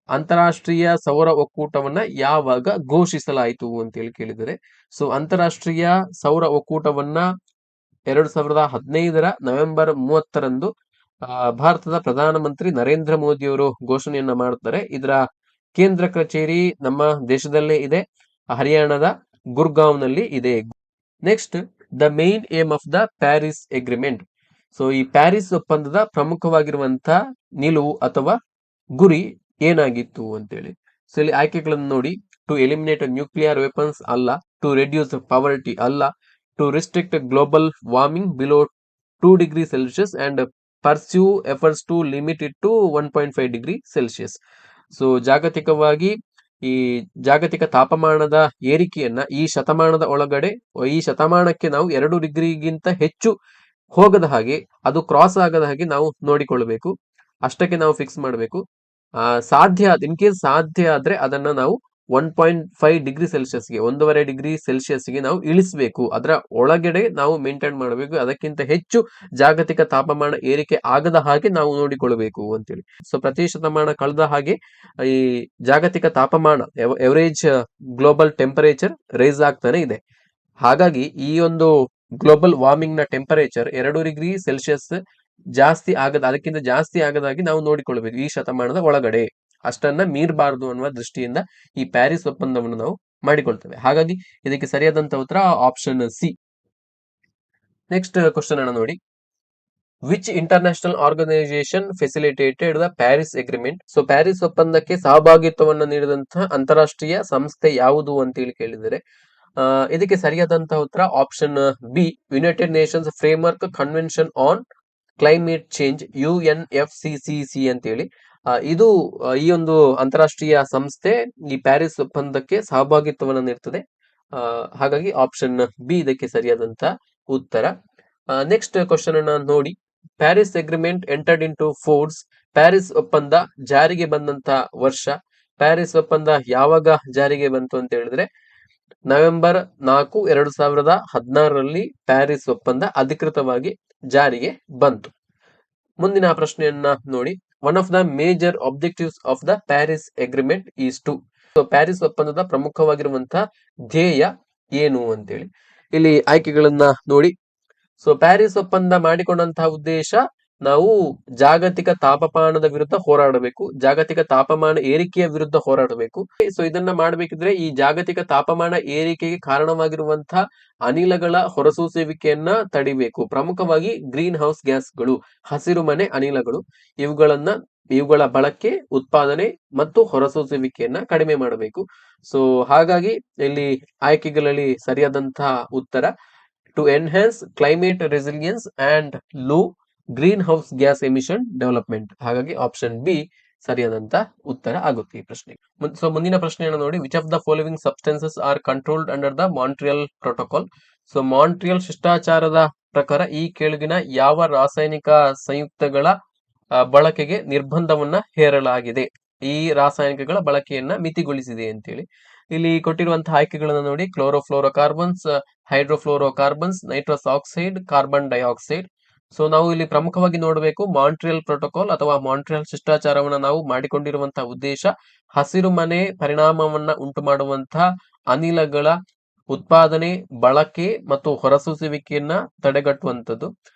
ಅಂತಾರಾಷ್ಟ್ರೀಯ ಸೌರ ಒಕ್ಕೂಟವನ್ನ ಯಾವಾಗ ಘೋಷಿಸಲಾಯಿತು ಅಂತೇಳಿ ಕೇಳಿದರೆ, ಸೊ ಅಂತಾರಾಷ್ಟ್ರೀಯ ಸೌರ ಒಕ್ಕೂಟವನ್ನ 2015 ನವೆಂಬರ್ 30ರಂದು ಭಾರತದ ಪ್ರಧಾನಮಂತ್ರಿ ನರೇಂದ್ರ ಮೋದಿಯವರು ಘೋಷಣೆಯನ್ನ ಮಾಡ್ತಾರೆ. ಇದರ ಕೇಂದ್ರ ಕಚೇರಿ ನಮ್ಮ ದೇಶದಲ್ಲೇ ಇದೆ, ಹರಿಯಾಣದ ಗುರ್ಗಾಂವ್ನಲ್ಲಿ ಇದೆ. Next, the main aim of the Paris agreement. So ಈ ಪ್ಯಾರಿಸ್ ಒಪ್ಪಂದದ ಪ್ರಮುಖವಾಗಿರುವಂತಹ ನಿಲುವು ಅಥವಾ ಗುರಿ ಏನಾಗಿತ್ತು ಅಂತೇಳಿ. ಸೊ ಇಲ್ಲಿ ಆಯ್ಕೆಗಳನ್ನು ನೋಡಿ. ಟು ಎಲಿಮಿನೇಟ್ ನ್ಯೂಕ್ಲಿಯರ್ ವೆಪನ್ಸ್ ಅಲ್ಲ, ಟು ರೆಡ್ಯೂಸ್ ಪಾವರ್ಟಿ ಅಲ್ಲ, to restrict global warming below 2 degree Celsius and pursue efforts to limit it to 1.5 degree Celsius. So ಜಾಗತಿಕವಾಗಿ ಈ ಜಾಗತಿಕ ತಾಪಮಾನದ ಏರಿಕೆಯನ್ನ ಈ ಶತಮಾನದ ಒಳಗಡೆ, ಈ ಶತಮಾನಕ್ಕೆ ನಾವು 2 ಡಿಗ್ರಿಗಿಂತ ಹೆಚ್ಚು ಹೋಗದ ಹಾಗೆ, ಅದು ಕ್ರಾಸ್ ಆಗದ ಹಾಗೆ ನಾವು ನೋಡಿಕೊಳ್ಳಬೇಕು. ಅಷ್ಟಕ್ಕೆ ನಾವು ಫಿಕ್ಸ್ ಮಾಡಬೇಕು. ಸಾಧ್ಯ ಇನ್ ಕೇಸ್ ಸಾಧ್ಯ ಆದ್ರೆ ಅದನ್ನ ನಾವು 1.5 ಡಿಗ್ರಿ ಸೆಲ್ಸಿಯಸ್ಗೆ, 1.5 ಡಿಗ್ರಿ ಸೆಲ್ಸಿಯಸ್ಗೆ ನಾವು ಇಳಿಸಬೇಕು. ಅದರ ಒಳಗಡೆ ನಾವು ಮೇಂಟೈನ್ ಮಾಡಬೇಕು. ಅದಕ್ಕಿಂತ ಹೆಚ್ಚು ಜಾಗತಿಕ ತಾಪಮಾನ ಏರಿಕೆ ಆಗದ ಹಾಗೆ ನಾವು ನೋಡಿಕೊಳ್ಳಬೇಕು ಅಂತೇಳಿ. ಸೊ ಪ್ರತಿ ಶತಮಾನ ಕಳೆದ ಹಾಗೆ ಈ ಜಾಗತಿಕ ತಾಪಮಾನ, ಎವರೇಜ್ ಗ್ಲೋಬಲ್ ಟೆಂಪರೇಚರ್ ರೈಸ್ ಆಗ್ತಾನೆ ಇದೆ. ಹಾಗಾಗಿ ಈ ಒಂದು ಗ್ಲೋಬಲ್ ವಾರ್ಮಿಂಗ್ ನ ಟೆಂಪರೇಚರ್ 2 ಡಿಗ್ರಿ ಸೆಲ್ಸಿಯಸ್ ಜಾಸ್ತಿ ಅದಕ್ಕಿಂತ ಜಾಸ್ತಿ ಆಗದಾಗಿ ನಾವು ನೋಡಿಕೊಳ್ಬೇಕು ಈ ಶತಮಾನದ ಒಳಗಡೆ. ಅಷ್ಟನ್ನ ಮೀರಬಾರದು ಅನ್ನುವ ದೃಷ್ಟಿಯಿಂದ ಈ ಪ್ಯಾರಿಸ್ ಒಪ್ಪಂದವನ್ನು ನಾವು ಮಾಡಿಕೊಳ್ತೇವೆ. ಹಾಗಾಗಿ ಇದಕ್ಕೆ ಸರಿಯಾದಂತ ಉತ್ತರ ಆಪ್ಷನ್ ಸಿ. ನೆಕ್ಸ್ಟ್ ಕ್ವಶನ್ ಅನ್ನ ನೋಡಿ. Which international organisation facilitated the Paris agreement. So Paris ಒಪ್ಪಂದಕ್ಕೆ ಸಹಭಾಗಿತ್ವವನ್ನು ನೀಡಿದಂತಹ ಅಂತಾರಾಷ್ಟ್ರೀಯ ಸಂಸ್ಥೆ ಯಾವುದು ಅಂತೇಳಿ ಕೇಳಿದರೆ, ಇದಕ್ಕೆ ಸರಿಯಾದಂತಹ ಉತ್ತರ option B, United Nations framework convention on climate change, UNFCCC ಅಂತೇಳಿ. ಇದು ಈ ಒಂದು ಅಂತಾರಾಷ್ಟ್ರೀಯ ಸಂಸ್ಥೆ ಈ ಪ್ಯಾರಿಸ್ ಒಪ್ಪಂದಕ್ಕೆ ಸಹಭಾಗಿತ್ವವನ್ನು ನೀಡ್ತದೆ. ಹಾಗಾಗಿ ಆಪ್ಷನ್ ಬಿ ಇದಕ್ಕೆ ಸರಿಯಾದಂತ ಉತ್ತರ. ನೆಕ್ಸ್ಟ್ ಕ್ವಶನ್ ಅನ್ನ ನೋಡಿ. Paris agreement entered in to force. Paris ಒಪ್ಪಂದ ಜಾರಿಗೆ ಬಂದಂತ ವರ್ಷ. ಪ್ಯಾರಿಸ್ ಒಪ್ಪಂದ ಯಾವಾಗ ಜಾರಿಗೆ ಬಂತು ಅಂತ ಹೇಳಿದ್ರೆ, ನವೆಂಬರ್ 4, 2016ರಲ್ಲಿ ಪ್ಯಾರಿಸ್ ಒಪ್ಪಂದ ಅಧಿಕೃತವಾಗಿ ಜಾರಿಗೆ ಬಂತು. ಮುಂದಿನ ಪ್ರಶ್ನೆಯನ್ನ ನೋಡಿ. One of the major objectives of the Paris agreement is to. So Paris ಒಪ್ಪಂದದ ಪ್ರಮುಖವಾಗಿರುವಂತಹ ಧ್ಯೇಯ ಏನು ಅಂತೇಳಿ. ಇಲ್ಲಿ ಆಯ್ಕೆಗಳನ್ನ ನೋಡಿ. ಸೊ ಪ್ಯಾರಿಸ್ ಒಪ್ಪಂದ ಮಾಡಿಕೊಂಡಂತಹ ಉದ್ದೇಶ, ನಾವು ಜಾಗತಿಕ ತಾಪಮಾನದ ವಿರುದ್ಧ ಹೋರಾಡಬೇಕು, ಜಾಗತಿಕ ತಾಪಮಾನ ಏರಿಕೆಯ ವಿರುದ್ಧ ಹೋರಾಡಬೇಕು. ಸೊ ಇದನ್ನ ಮಾಡಬೇಕಿದ್ರೆ ಈ ಜಾಗತಿಕ ತಾಪಮಾನ ಏರಿಕೆಗೆ ಕಾರಣವಾಗಿರುವಂತಹ ಅನಿಲಗಳ ಹೊರಸೂಸುವಿಕೆಯನ್ನ ತಡಿಬೇಕು. ಪ್ರಮುಖವಾಗಿ ಗ್ರೀನ್ ಹೌಸ್ ಗ್ಯಾಸ್ಗಳು, ಹಸಿರು ಮನೆ ಅನಿಲಗಳು, ಇವುಗಳ ಬಳಕೆ, ಉತ್ಪಾದನೆ ಮತ್ತು ಹೊರಸೂಸುವಿಕೆಯನ್ನ ಕಡಿಮೆ ಮಾಡಬೇಕು. ಸೊ ಹಾಗಾಗಿ ಇಲ್ಲಿ ಆಯ್ಕೆಗಳಲ್ಲಿ ಸರಿಯಾದಂತಹ ಉತ್ತರ to enhance climate resilience and low green house gas emission development. ಹಾಗಾಗಿ ಆಪ್ಷನ್ ಬಿ ಸರಿಯಾದಂತ ಉತ್ತರ ಆಗುತ್ತೆ ಈ ಪ್ರಶ್ನೆ. ಸೊ ಮುಂದಿನ ಪ್ರಶ್ನೆಯನ್ನು ನೋಡಿ. Which of the following substances are controlled under the Montreal protocol. So Montreal ಶಿಷ್ಟಾಚಾರದ ಪ್ರಕಾರ ಈ ಕೆಳಗಿನ ಯಾವ ರಾಸಾಯನಿಕ ಸಂಯುಕ್ತಗಳ ಬಳಕೆಗೆ ನಿರ್ಬಂಧವನ್ನ ಹೇರಲಾಗಿದೆ, ಈ ರಾಸಾಯನಿಕಗಳ ಬಳಕೆಯನ್ನ ಮಿತಿಗೊಳಿಸಿದೆ ಅಂತೇಳಿ. ಇಲ್ಲಿ ಕೊಟ್ಟಿರುವಂತಹ ಆಯ್ಕೆಗಳನ್ನ ನೋಡಿ. Chlorofluorocarbons, hydrofluorocarbons, nitrous oxide, carbon dioxide. So ನಾವು ಇಲ್ಲಿ ಪ್ರಮುಖವಾಗಿ ನೋಡಬೇಕು ಮಾಂಟ್ರಿಯಲ್ ಪ್ರೋಟೋಕಾಲ್ ಅಥವಾ ಮಾಂಟ್ರಿಯಲ್ ಶಿಷ್ಟಾಚಾರವನ್ನ ನಾವು ಮಾಡಿಕೊಂಡಿರುವಂತಹ ಉದ್ದೇಶ ಹಸಿರು ಮನೆ ಪರಿಣಾಮವನ್ನ ಉಂಟು ಮಾಡುವಂತಹ ಅನಿಲಗಳ ಉತ್ಪಾದನೆ, ಬಳಕೆ ಮತ್ತು ಹೊರಸೂಸುವಿಕೆಯನ್ನ ತಡೆಗಟ್ಟುವಂಥದ್ದು.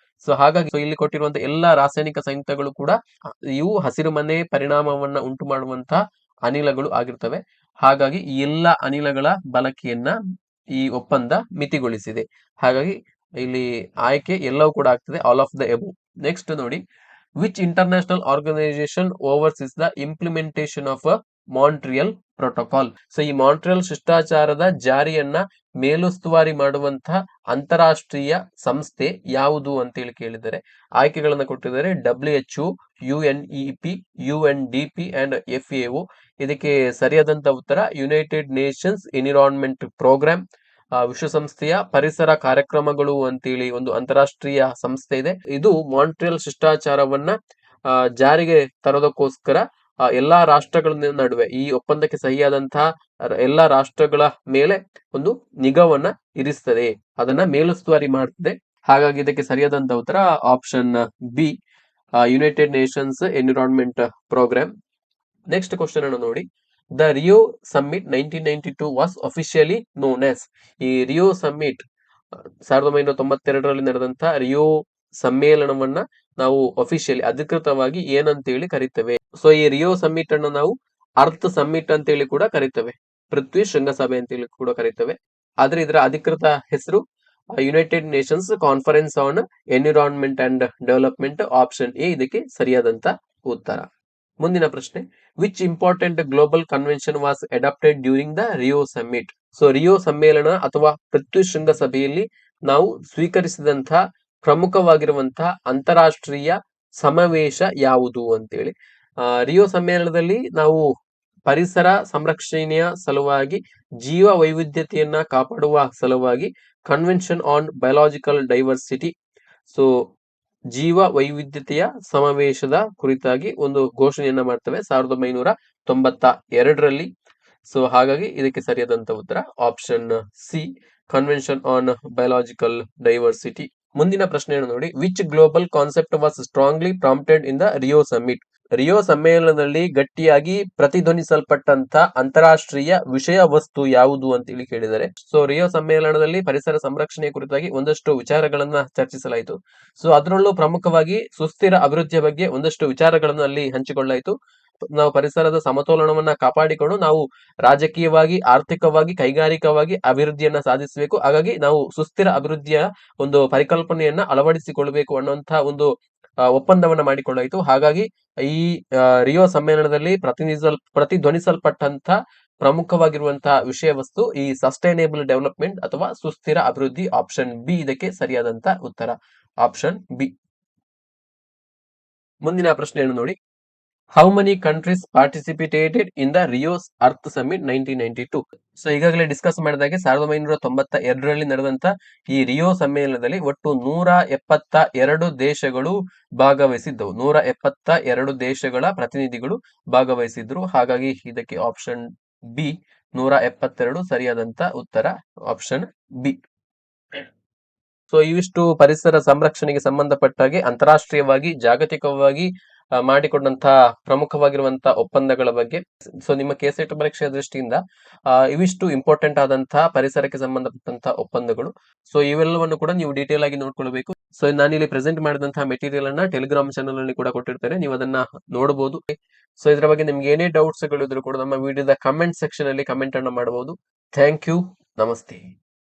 ಸೊ ಹಾಗಾಗಿ ಇಲ್ಲಿ ಕೊಟ್ಟಿರುವಂತಹ ಎಲ್ಲಾ ರಾಸಾಯನಿಕ ಸಂಯುಕ್ತಗಳು ಕೂಡ ಇವು ಹಸಿರು ಮನೆ ಪರಿಣಾಮವನ್ನ ಉಂಟು ಮಾಡುವಂತಹ ಅನಿಲಗಳು ಆಗಿರ್ತವೆ. ಹಾಗಾಗಿ ಈ ಎಲ್ಲಾ ಅನಿಲಗಳ ಬಳಕೆಯನ್ನ ಈ ಒಪ್ಪಂದ ಮಿತಿಗೊಳಿಸಿದೆ. ಹಾಗಾಗಿ ಇಲ್ಲಿ ಆಯ್ಕೆ ಎಲ್ಲವೂ ಕೂಡ ಆಗ್ತದೆ, all of the above. Next ನೋಡಿ. Which international organisation oversees the implementation of Montreal protocol. So ಈ ಮಾಂಟ್ರಿಯಲ್ ಶಿಷ್ಟಾಚಾರದ ಜಾರಿಯನ್ನ ಮೇಲುಸ್ತುವಾರಿ ಮಾಡುವಂತಹ ಅಂತಾರಾಷ್ಟ್ರೀಯ ಸಂಸ್ಥೆ ಯಾವುದು ಅಂತೇಳಿ ಕೇಳಿದರೆ ಆಯ್ಕೆಗಳನ್ನ ಕೊಟ್ಟಿದ್ದಾರೆ. WHO, UNEP, UNDP and FAO. ಇದಕ್ಕೆ ಸರಿಯಾದಂತ ಉತ್ತರ ಯುನೈಟೆಡ್ ನೇಷನ್ಸ್ ಎನ್ವಿರಾನ್ಮೆಂಟ್ ಪ್ರೋಗ್ರಾಮ್, ವಿಶ್ವಸಂಸ್ಥೆಯ ಪರಿಸರ ಕಾರ್ಯಕ್ರಮಗಳು ಅಂತೇಳಿ ಒಂದು ಅಂತಾರಾಷ್ಟ್ರೀಯ ಸಂಸ್ಥೆ ಇದೆ. ಇದು ಮಾಂಟ್ರಿಯಲ್ ಶಿಷ್ಟಾಚಾರವನ್ನ ಜಾರಿಗೆ ತರೋದಕ್ಕೋಸ್ಕರ ಎಲ್ಲಾ ರಾಷ್ಟ್ರಗಳ ನಡುವೆ ಈ ಒಪ್ಪಂದಕ್ಕೆ ಸಹಿಯಾದಂತಹ ಎಲ್ಲಾ ರಾಷ್ಟ್ರಗಳ ಮೇಲೆ ಒಂದು ನಿಗಾವನ್ನ ಇರಿಸ್ತದೆ, ಅದನ್ನ ಮೇಲುಸ್ತುವಾರಿ ಮಾಡ್ತದೆ. ಹಾಗಾಗಿ ಇದಕ್ಕೆ ಸರಿಯಾದಂತ ಉತ್ತರ option B, United Nations environment programme. Next question ಅನ್ನು ನೋಡಿ. The Rio summit 1992 was officially known as. ಈ ರಿಯೋ ಸಮ್ಮಿಟ್ 1992ರಲ್ಲಿ ನಡೆದಂತಹ ರಿಯೋ ಸಮ್ಮೇಳನವನ್ನ ನಾವು ಅಫಿಷಿಯಲಿ ಅಧಿಕೃತವಾಗಿ ಏನಂತೇಳಿ ಕರಿತೇವೆ? ಸೊ ಈ ರಿಯೋ ಸಮ್ಮಿಟ್ ಅನ್ನು ನಾವು ಅರ್ತ್ ಸಮ್ಮಿಟ್ ಅಂತೇಳಿ ಕೂಡ ಕರಿತೇವೆ, ಪೃಥ್ವಿ ಶೃಂಗಸಭೆ ಅಂತೇಳಿ ಕೂಡ ಕರಿತೇವೆ. ಆದ್ರೆ ಇದರ ಅಧಿಕೃತ ಹೆಸರು United Nations conference on environment and development. Option A ಇದಕ್ಕೆ ಸರಿಯಾದಂತ ಉತ್ತರ. ಮುಂದಿನ ಪ್ರಶ್ನೆ, which important global convention was adopted during the Rio summit? So Rio ಸಮ್ಮೇಳನ ಅಥವಾ ಪೃಥ್ವಿ ಶೃಂಗಸಭೆಯಲ್ಲಿ ನಾವು ಸ್ವೀಕರಿಸಿದಂತಹ ಪ್ರಮುಖವಾಗಿರುವಂತಹ ಅಂತಾರಾಷ್ಟ್ರೀಯ ಸಮಾವೇಶ ಯಾವುದು ಅಂತೇಳಿ. ರಿಯೋ ಸಮ್ಮೇಳನದಲ್ಲಿ ನಾವು ಪರಿಸರ ಸಂರಕ್ಷಣೆಯ ಸಲುವಾಗಿ, ಜೀವ ವೈವಿಧ್ಯತೆಯನ್ನ ಕಾಪಾಡುವ ಸಲುವಾಗಿ convention on biological diversity, so ಜೀವ ವೈವಿಧ್ಯತೆಯ ಸಮಾವೇಶದ ಕುರಿತಾಗಿ ಒಂದು ಘೋಷಣೆಯನ್ನ ಮಾಡ್ತೇವೆ 1992ರಲ್ಲಿ. ಸೊ ಹಾಗಾಗಿ ಇದಕ್ಕೆ ಸರಿಯಾದಂತ ಉತ್ತರ option C, convention on biological diversity. ಮುಂದಿನ ಪ್ರಶ್ನೆಯನ್ನು ನೋಡಿ, which global concept was strongly prompted in the Rio summit? Rio ಸಮ್ಮೇಳನದಲ್ಲಿ ಗಟ್ಟಿಯಾಗಿ ಪ್ರತಿಧ್ವನಿಸಲ್ಪಟ್ಟಂತ ಅಂತಾರಾಷ್ಟ್ರೀಯ ವಿಷಯ ವಸ್ತು ಯಾವುದು ಅಂತೇಳಿ ಕೇಳಿದರೆ, ಸೊ ರಿಯೋ ಸಮ್ಮೇಳನದಲ್ಲಿ ಪರಿಸರ ಸಂರಕ್ಷಣೆ ಕುರಿತಾಗಿ ಒಂದಷ್ಟು ವಿಚಾರಗಳನ್ನ ಚರ್ಚಿಸಲಾಯಿತು. ಸೊ ಅದರಲ್ಲೂ ಪ್ರಮುಖವಾಗಿ ಸುಸ್ಥಿರ ಅಭಿವೃದ್ಧಿಯ ಬಗ್ಗೆ ಒಂದಷ್ಟು ವಿಚಾರಗಳನ್ನು ಅಲ್ಲಿ ಹಂಚಿಕೊಳ್ಳಾಯಿತು. ನಾವು ಪರಿಸರದ ಸಮತೋಲನವನ್ನ ಕಾಪಾಡಿಕೊಂಡು ನಾವು ರಾಜಕೀಯವಾಗಿ, ಆರ್ಥಿಕವಾಗಿ, ಕೈಗಾರಿಕವಾಗಿ ಅಭಿವೃದ್ಧಿಯನ್ನ ಸಾಧಿಸಬೇಕು. ಹಾಗಾಗಿ ನಾವು ಸುಸ್ಥಿರ ಅಭಿವೃದ್ಧಿಯ ಒಂದು ಪರಿಕಲ್ಪನೆಯನ್ನ ಅಳವಡಿಸಿಕೊಳ್ಳಬೇಕು ಅನ್ನುವಂತಹ ಒಂದು ಒಪ್ಪಂದವನ್ನ ಮಾಡಿಕೊಳ್ಳಾಯಿತು. ಹಾಗಾಗಿ ಈ ರಿಯೋ ಸಮ್ಮೇಳನದಲ್ಲಿ ಪ್ರತಿಧ್ವನಿಸಲ್ಪಟ್ಟಂತ ಪ್ರಮುಖವಾಗಿರುವಂತಹ ವಿಷಯ ವಸ್ತು ಈ ಸಸ್ಟೈನೇಬಲ್ ಡೆವಲಪ್ಮೆಂಟ್ ಅಥವಾ ಸುಸ್ಥಿರ ಅಭಿವೃದ್ಧಿ. ಆಪ್ಷನ್ ಬಿ ಇದಕ್ಕೆ ಸರಿಯಾದಂತ ಉತ್ತರ, ಆಪ್ಷನ್ ಬಿ. ಮುಂದಿನ ಪ್ರಶ್ನೆಯನ್ನು ನೋಡಿ, how many countries participated in the Rio's earth summit 1992? So ಈಗಾಗಲೇ ಡಿಸ್ಕಸ್ ಮಾಡಿದಾಗೆ 1992ರಲ್ಲಿ ನಡೆದಂತ ಈ ರಿಯೋ ಸಮ್ಮೇಳನದಲ್ಲಿ ಒಟ್ಟು 172 ದೇಶಗಳು ಭಾಗವಹಿಸಿದ್ದವು. 172 ದೇಶಗಳ ಪ್ರತಿನಿಧಿಗಳು ಭಾಗವಹಿಸಿದ್ರು. ಹಾಗಾಗಿ ಇದಕ್ಕೆ ಆಪ್ಷನ್ ಬಿ 172 ಸರಿಯಾದಂತ ಉತ್ತರ, ಆಪ್ಷನ್ ಬಿ. ಸೊ ಇವಿಷ್ಟು ಪರಿಸರ ಸಂರಕ್ಷಣೆಗೆ ಸಂಬಂಧಪಟ್ಟಾಗೆ ಅಂತಾರಾಷ್ಟ್ರೀಯವಾಗಿ, ಜಾಗತಿಕವಾಗಿ ಮಾಡಿಕೊಂಡಂತಹ ಪ್ರಮುಖವಾಗಿರುವಂತಹ ಒಪ್ಪಂದಗಳ ಬಗ್ಗೆ. ಸೊ ನಿಮ್ಮ ಕೆಸೆಟ್ ಪರೀಕ್ಷೆಯ ದೃಷ್ಟಿಯಿಂದ ಇವಿಷ್ಟು ಇಂಪಾರ್ಟೆಂಟ್ ಆದಂತಹ ಪರಿಸರಕ್ಕೆ ಸಂಬಂಧಪಟ್ಟಂತಹ ಒಪ್ಪಂದಗಳು. ಸೊ ಇವೆಲ್ಲವನ್ನು ಕೂಡ ನೀವು ಡೀಟೇಲ್ ಆಗಿ ನೋಡ್ಕೊಳ್ಬೇಕು. ಸೊ ನಾನಿಲ್ಲಿ ಪ್ರೆಸೆಂಟ್ ಮಾಡಿದಂತಹ ಮೆಟೀರಿಯಲ್ ಅನ್ನ ಟೆಲಿಗ್ರಾಮ್ ಚಾನಲ್ ಅಲ್ಲಿ ಕೂಡ ಕೊಟ್ಟಿರ್ತೇನೆ, ನೀವು ಅದನ್ನ ನೋಡಬಹುದು. ಸೊ ಇದರ ಬಗ್ಗೆ ನಿಮ್ಗೆ ಏನೇ ಡೌಟ್ಸ್ ಗಳಿದ್ರು ಕೂಡ ನಮ್ಮ ವಿಡಿಯೋದ ಕಮೆಂಟ್ ಸೆಕ್ಷನ್ ಅಲ್ಲಿ ಕಮೆಂಟ್ ಅನ್ನ ಮಾಡಬಹುದು. ಥ್ಯಾಂಕ್ ಯು, ನಮಸ್ತೆ.